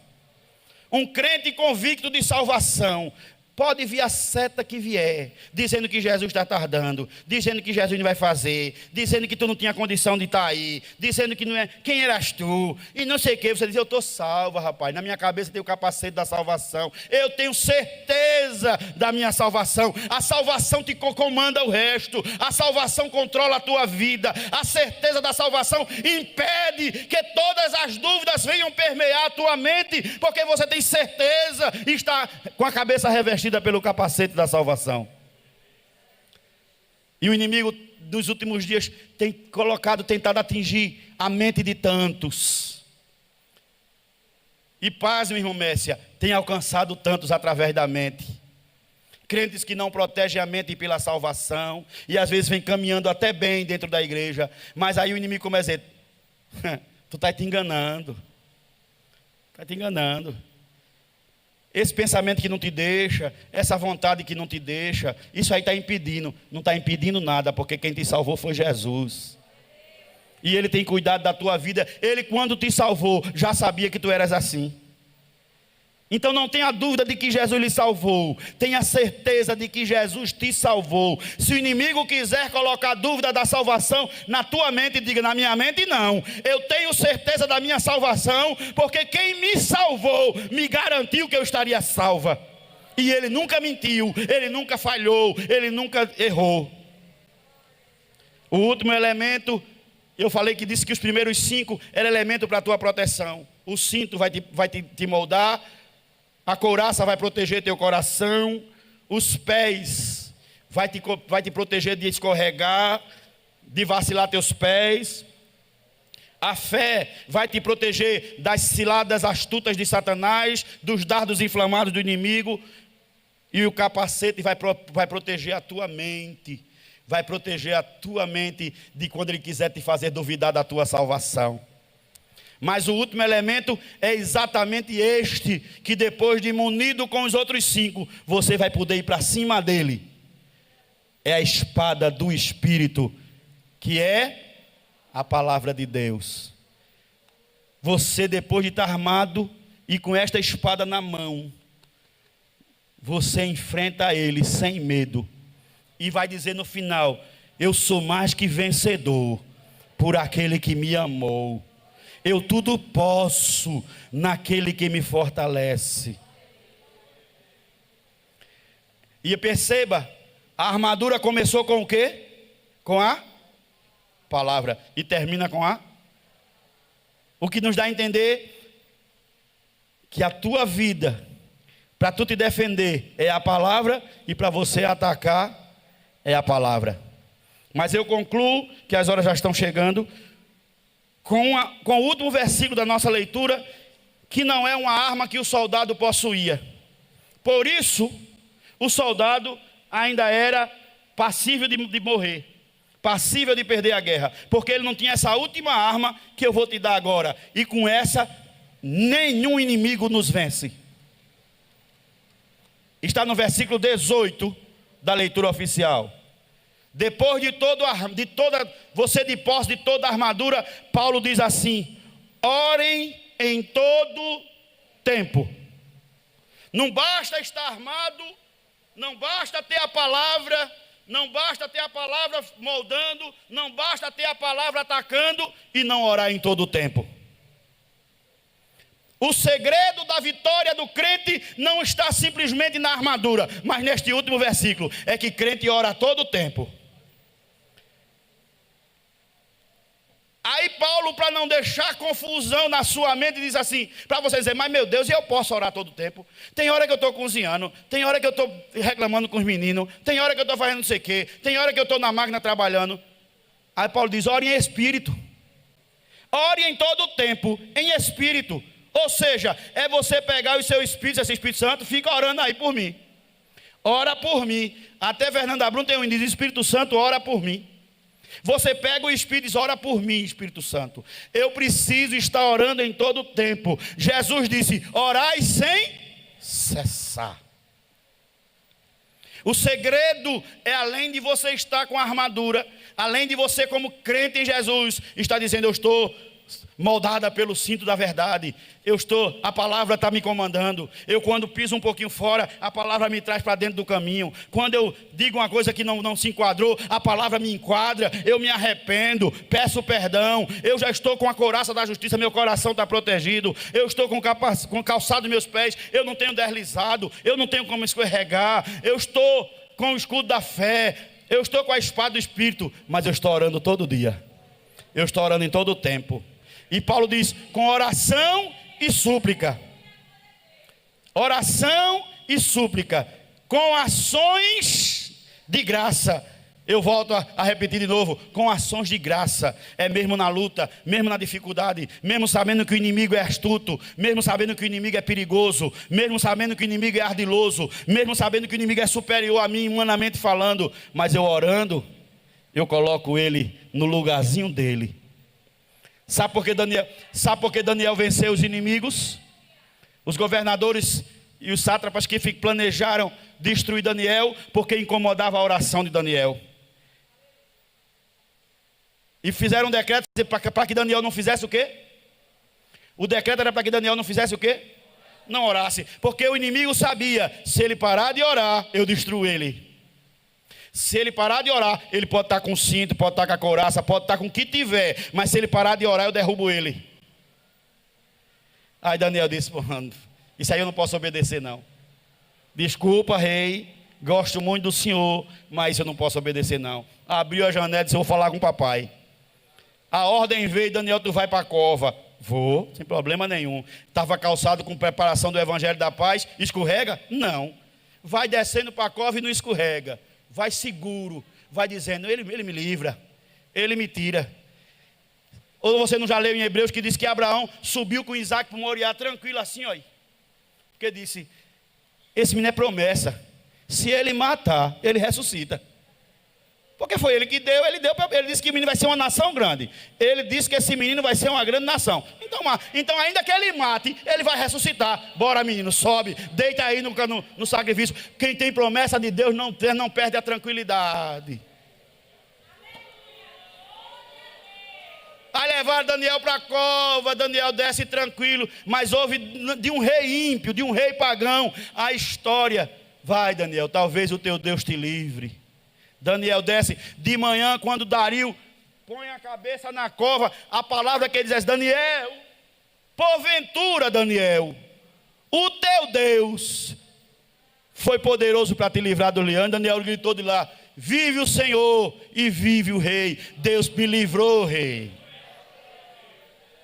Speaker 1: Um crente convicto de salvação, Pode vir a seta que vier, dizendo que Jesus está tardando, dizendo que Jesus não vai fazer, dizendo que tu não tinha condição de estar aí, dizendo que não é, quem eras tu, e não sei o que. Você diz, eu estou salva, rapaz, na minha cabeça tem o capacete da salvação, eu tenho certeza da minha salvação. A salvação te comanda o resto, a salvação controla a tua vida, a certeza da salvação impede que todas as dúvidas venham permear a tua mente, porque você tem certeza e está com a cabeça revestida pelo capacete da salvação. E o inimigo dos últimos dias tem tentado atingir a mente de tantos. E paz, meu irmão Messia, tem alcançado tantos através da mente. Crentes que não protegem a mente pela salvação, e às vezes vem caminhando até bem dentro da igreja, mas aí o inimigo começa a dizer, tu está te enganando. Está te enganando. Esse pensamento que não te deixa, essa vontade que não te deixa, isso aí está impedindo. Não está impedindo nada, porque quem te salvou foi Jesus. E Ele tem cuidado da tua vida. Ele, quando te salvou, já sabia que tu eras assim. Então não tenha dúvida de que Jesus lhe salvou. Tenha certeza de que Jesus te salvou. Se o inimigo quiser colocar dúvida da salvação na tua mente, diga, na minha mente não. Eu tenho certeza da minha salvação, porque quem me salvou me garantiu que eu estaria salva. E Ele nunca mentiu, Ele nunca falhou, Ele nunca errou. O último elemento, eu falei que disse que os primeiros 5 eram elemento para a tua proteção. O cinto vai te moldar. A couraça vai proteger teu coração. Os pés vai te proteger de escorregar, de vacilar teus pés. A fé vai te proteger das ciladas astutas de Satanás, dos dardos inflamados do inimigo. E o capacete vai proteger a tua mente. Vai proteger a tua mente de quando ele quiser te fazer duvidar da tua salvação. Mas o último elemento é exatamente este, que depois de munido com os outros 5, você vai poder ir para cima dele. É a espada do Espírito, que é a palavra de Deus. Você, depois de estar armado e com esta espada na mão, você enfrenta ele sem medo. E vai dizer no final, eu sou mais que vencedor, por aquele que me amou. Eu tudo posso naquele que me fortalece. E perceba, a armadura começou com o quê? Com a palavra. E termina com a? O que nos dá a entender que a tua vida, para tu te defender, é a palavra, e para você atacar, é a palavra. Mas eu concluo que as horas já estão chegando, com o último versículo da nossa leitura, que não é uma arma que o soldado possuía. Por isso, o soldado ainda era passível de morrer, passível de perder a guerra, porque ele não tinha essa última arma que eu vou te dar agora, e com essa, nenhum inimigo nos vence. Está no versículo 18 da leitura oficial. Depois você de posse de toda a armadura, Paulo diz assim: orem em todo tempo. Não basta estar armado, não basta ter a palavra, não basta ter a palavra moldando, não basta ter a palavra atacando e não orar em todo tempo. O segredo da vitória do crente não está simplesmente na armadura, mas neste último versículo, é que crente ora a todo tempo. Aí Paulo, para não deixar confusão na sua mente, diz assim, para você dizer, mas meu Deus, eu posso orar todo tempo? Tem hora que eu estou cozinhando, tem hora que eu estou reclamando com os meninos, tem hora que eu estou fazendo não sei o quê, tem hora que eu estou na máquina trabalhando. Aí Paulo diz, ore em espírito. Ore em todo tempo, em espírito. Ou seja, é você pegar o seu espírito, esse Espírito Santo, fica orando aí por mim. Ora por mim. Até Fernanda Brum tem um diz, Espírito Santo, ora por mim. Você pega o Espírito e diz, ora por mim, Espírito Santo. Eu preciso estar orando em todo o tempo. Jesus disse, orai sem cessar. O segredo é, além de você estar com a armadura, além de você como crente em Jesus, estar dizendo, eu estou moldada pelo cinto da verdade. A palavra está me comandando. Eu, quando piso um pouquinho fora, a palavra me traz para dentro do caminho. Quando eu digo uma coisa que não se enquadrou, a palavra me enquadra. Eu me arrependo, peço perdão. Eu já estou com a couraça da justiça, meu coração está protegido. Eu estou com calçado nos meus pés, eu não tenho deslizado, eu não tenho como escorregar. Eu estou com o escudo da fé, eu estou com a espada do Espírito, mas eu estou orando todo dia. Eu estou orando em todo o tempo. E Paulo diz, com oração e súplica. Oração e súplica. Com ações de graça. Eu volto a repetir de novo. Com ações de graça. É mesmo na luta, mesmo na dificuldade, mesmo sabendo que o inimigo é astuto, mesmo sabendo que o inimigo é perigoso, mesmo sabendo que o inimigo é ardiloso, mesmo sabendo que o inimigo é superior a mim, humanamente falando. Mas eu orando, eu coloco ele no lugarzinho dele. Sabe por que Daniel venceu os inimigos? Os governadores e os sátrapas que planejaram destruir Daniel, porque incomodava a oração de Daniel. E fizeram um decreto para que Daniel não fizesse o quê? O decreto era para que Daniel não fizesse o quê? Não orasse. Porque o inimigo sabia, se ele parar de orar, eu destruo ele. Se ele parar de orar, ele pode estar com cinto, pode estar com a couraça, pode estar com o que tiver. Mas se ele parar de orar, eu derrubo ele. Aí Daniel disse, isso aí eu não posso obedecer não. Desculpa, rei, gosto muito do senhor, mas isso eu não posso obedecer não. Abriu a janela e disse, eu vou falar com o papai. A ordem veio, Daniel, tu vai para a cova. Vou, sem problema nenhum. Estava calçado com preparação do evangelho da paz. Escorrega? Não. Vai descendo para a cova e não escorrega. Vai seguro, vai dizendo, ele me livra, ele me tira. Ou você não já leu em Hebreus que diz que Abraão subiu com Isaac para Moriá, tranquilo assim, ó. Porque disse, esse menino é promessa, se ele matar, ele ressuscita. Porque foi ele que deu, ele disse que o menino vai ser uma nação grande. Ele disse que esse menino vai ser uma grande nação. Então ainda que ele mate, ele vai ressuscitar. Bora menino, sobe, deita aí no sacrifício. Quem tem promessa de Deus não perde a tranquilidade. Aí levaram Daniel para a cova, Daniel desce tranquilo. Mas houve de um rei ímpio, de um rei pagão, a história. Vai Daniel, talvez o teu Deus te livre. Daniel desce de manhã, quando Dario põe a cabeça na cova, a palavra que ele diz, Daniel, porventura Daniel, o teu Deus foi poderoso para te livrar do leão. Daniel gritou de lá, vive o Senhor e vive o rei. Deus me livrou, rei.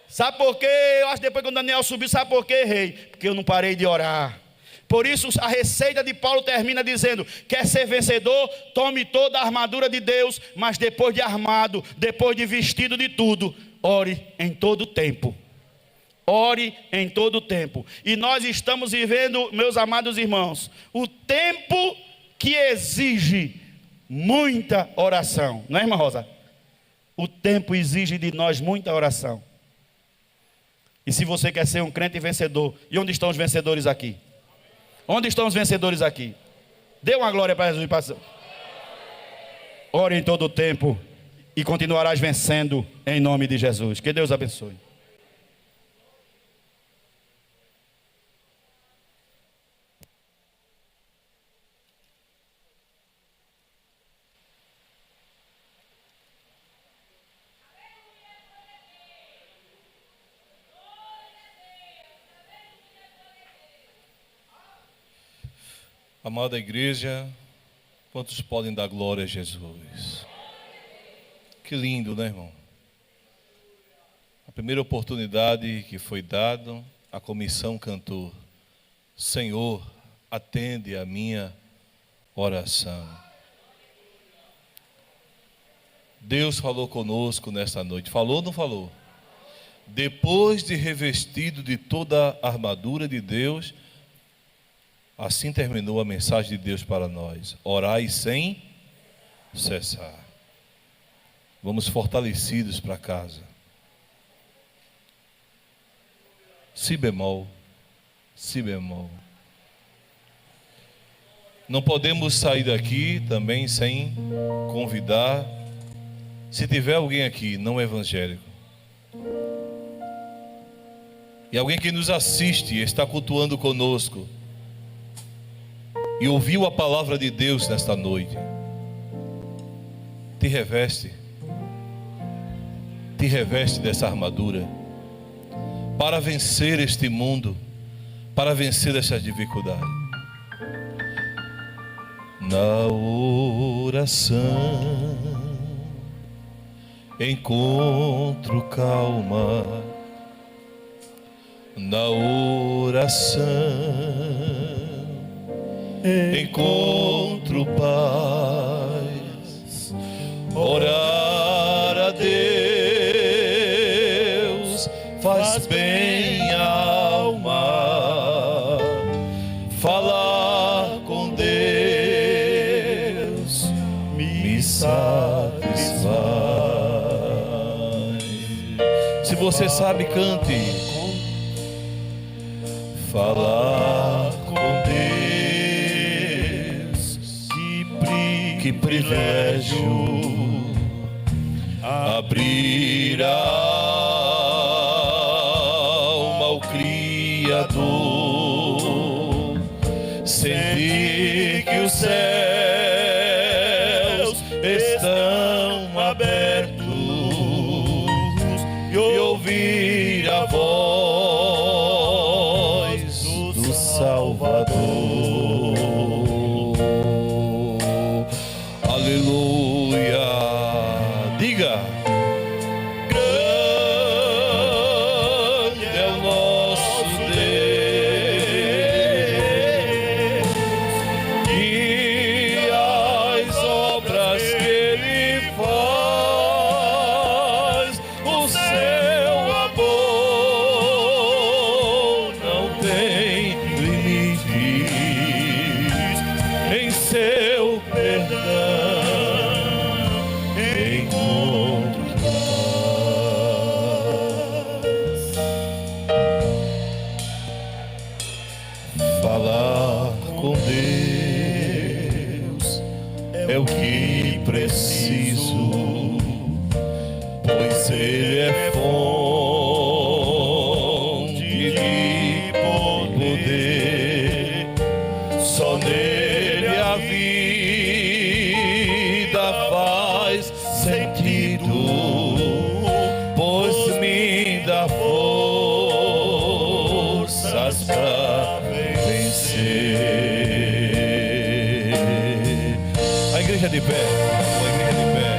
Speaker 1: Sabe por quê? Eu acho que depois que o Daniel subiu, sabe por quê, rei? Porque eu não parei de orar. Por isso a receita de Paulo termina dizendo, quer ser vencedor, tome toda a armadura de Deus, mas depois de armado, depois de vestido de tudo, ore em todo tempo. Ore em todo tempo. E nós estamos vivendo, meus amados irmãos, o tempo que exige muita oração. Não é, irmã Rosa? O tempo exige de nós muita oração. E se você quer ser um crente vencedor, e onde estão os vencedores aqui? Onde estão os vencedores aqui? Dê uma glória para Jesus. Ore em todo o tempo e continuarás vencendo em nome de Jesus. Que Deus abençoe.
Speaker 2: Amada igreja, quantos podem dar glória a Jesus? Que lindo, né, irmão? A primeira oportunidade que foi dada, a comissão cantou, Senhor, atende a minha oração. Deus falou conosco nesta noite. Falou ou não falou? Depois de revestido de toda a armadura de Deus, assim terminou a mensagem de Deus para nós. Orai sem cessar. Vamos fortalecidos para casa. Si bemol. Si bemol. Não podemos sair daqui também sem convidar. Se tiver alguém aqui não evangélico,
Speaker 3: e alguém que nos assiste, está cultuando conosco, e ouviu a palavra de Deus nesta noite, te reveste dessa armadura, para vencer este mundo, para vencer essas dificuldades. Na oração encontro calma, na oração encontro paz. Orar a Deus faz bem à alma, falar com Deus me satisfaz. Se você sabe, cante. Falar com Deus, que privilégio. Abrir a alma ao Criador, sentir que os céus estão abertos e ouvir a voz do Salvador. Aleluia. Diga: grande é o nosso Deus, e as obras que Ele faz, o seu amor não tem limites, em seu perdão é o que preciso, pois Ele é fonte de poder. Só nele a vida faz sentido, pois me dá forças para vencer. A igreja de pé, a igreja de pé.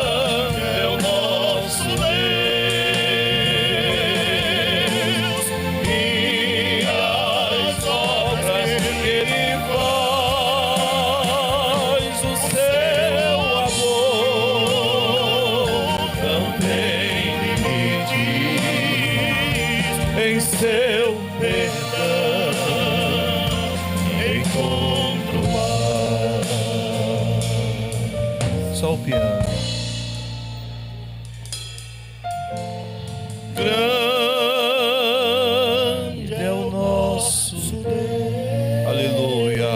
Speaker 3: Grande é o nosso Deus, e as obras que Ele faz, o seu amor não tem limites, em seu perdão encontro paz. Só o piano. Grande é o nosso Deus, aleluia,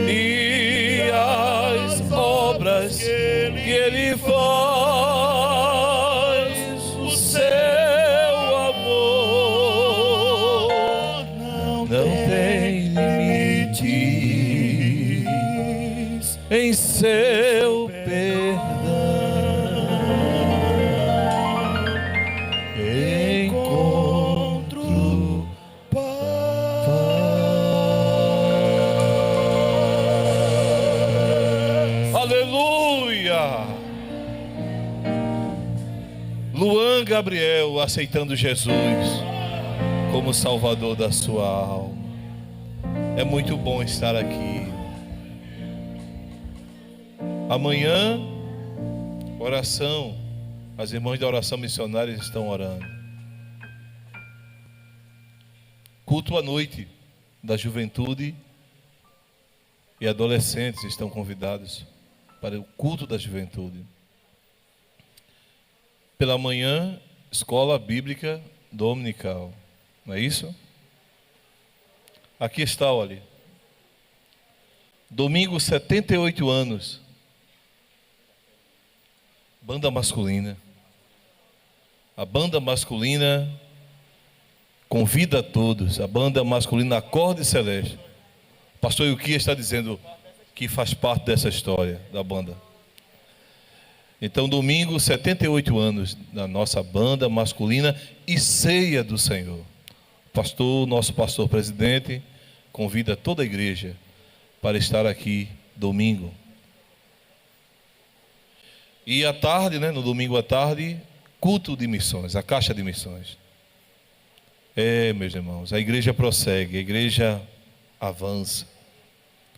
Speaker 3: e as obras que Ele faz, o seu amor não tem limites, em seu perdão encontro paz. Aleluia. Luan Gabriel aceitando Jesus como Salvador da sua alma. É muito bom estar aqui. Amanhã, oração. As irmãs da oração missionária estão orando. Culto à noite da juventude e adolescentes estão convidados para o culto da juventude. Pela manhã, escola bíblica dominical. Não é isso? Aqui está, olha. Domingo, 78 anos. banda masculina. A banda masculina convida a todos. A banda masculina Acorde Celeste. O pastor Yuki está dizendo que faz parte dessa história da banda. Então, domingo, 78 anos da nossa banda masculina e ceia do Senhor. O pastor, nosso pastor presidente, convida toda a igreja para estar aqui domingo. E à tarde, no domingo à tarde, culto de missões, a caixa de missões. Meus irmãos, a igreja prossegue, a igreja avança.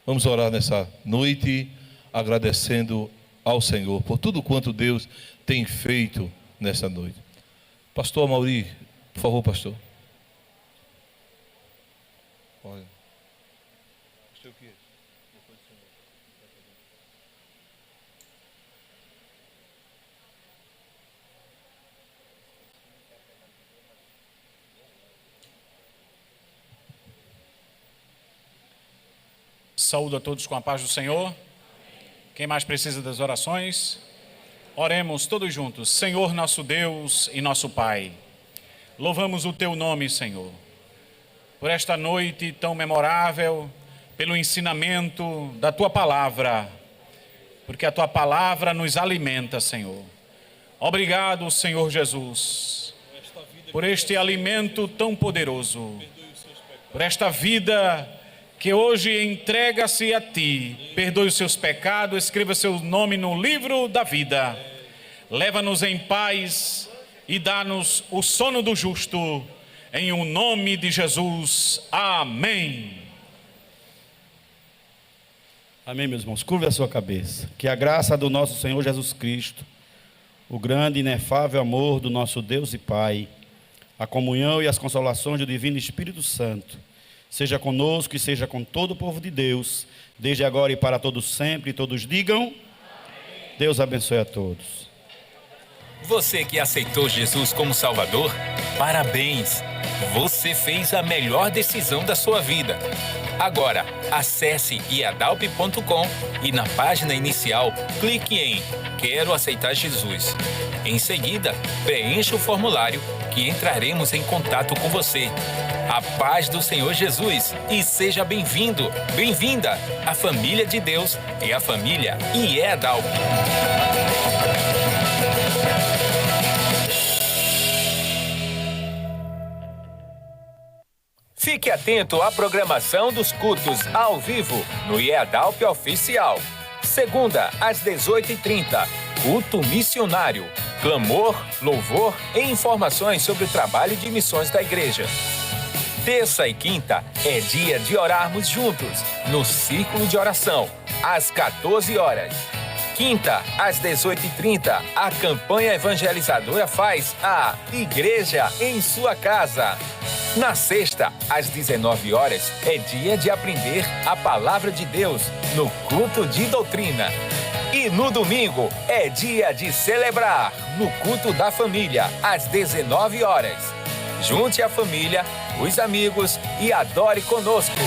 Speaker 3: Vamos orar nessa noite, agradecendo ao Senhor por tudo quanto Deus tem feito nessa noite. Pastor Amauri, por favor, pastor. Olha.
Speaker 4: Saúdo a todos com a paz do Senhor. Quem mais precisa das orações? Oremos todos juntos. Senhor nosso Deus e nosso Pai, louvamos o Teu nome, Senhor, por esta noite tão memorável, pelo ensinamento da Tua Palavra, porque a Tua Palavra nos alimenta, Senhor. Obrigado, Senhor Jesus, por este alimento tão poderoso, por esta vida que hoje entrega-se a Ti. Perdoe os seus pecados, escreva seu nome no livro da vida. Leva-nos em paz e dá-nos o sono do justo. Em o nome de Jesus. Amém.
Speaker 1: Amém, meus irmãos. Curve a sua cabeça. Que a graça do nosso Senhor Jesus Cristo, o grande e inefável amor do nosso Deus e Pai, a comunhão e as consolações do Divino Espírito Santo, seja conosco e seja com todo o povo de Deus, desde agora e para todos sempre, e todos digam, amém. Deus abençoe a todos.
Speaker 5: Você que aceitou Jesus como Salvador, parabéns! Você fez a melhor decisão da sua vida. Agora, acesse iadalp.com e na página inicial, clique em Quero aceitar Jesus. Em seguida, preencha o formulário que entraremos em contato com você. A paz do Senhor Jesus e seja bem-vindo, bem-vinda à família de Deus e à família IEDALP. Fique atento à programação dos cultos ao vivo no IEDALP Oficial. Segunda, às 18h30, culto missionário, clamor, louvor e informações sobre o trabalho de missões da igreja. Terça e quinta é dia de orarmos juntos, no Círculo de Oração, às 14 horas. Quinta, às 18h30, a campanha evangelizadora faz a Igreja em Sua Casa. Na sexta, às 19 horas, é dia de aprender a Palavra de Deus no culto de doutrina. E no domingo, é dia de celebrar no culto da família, às 19 horas. Junte a família, os amigos e adore conosco.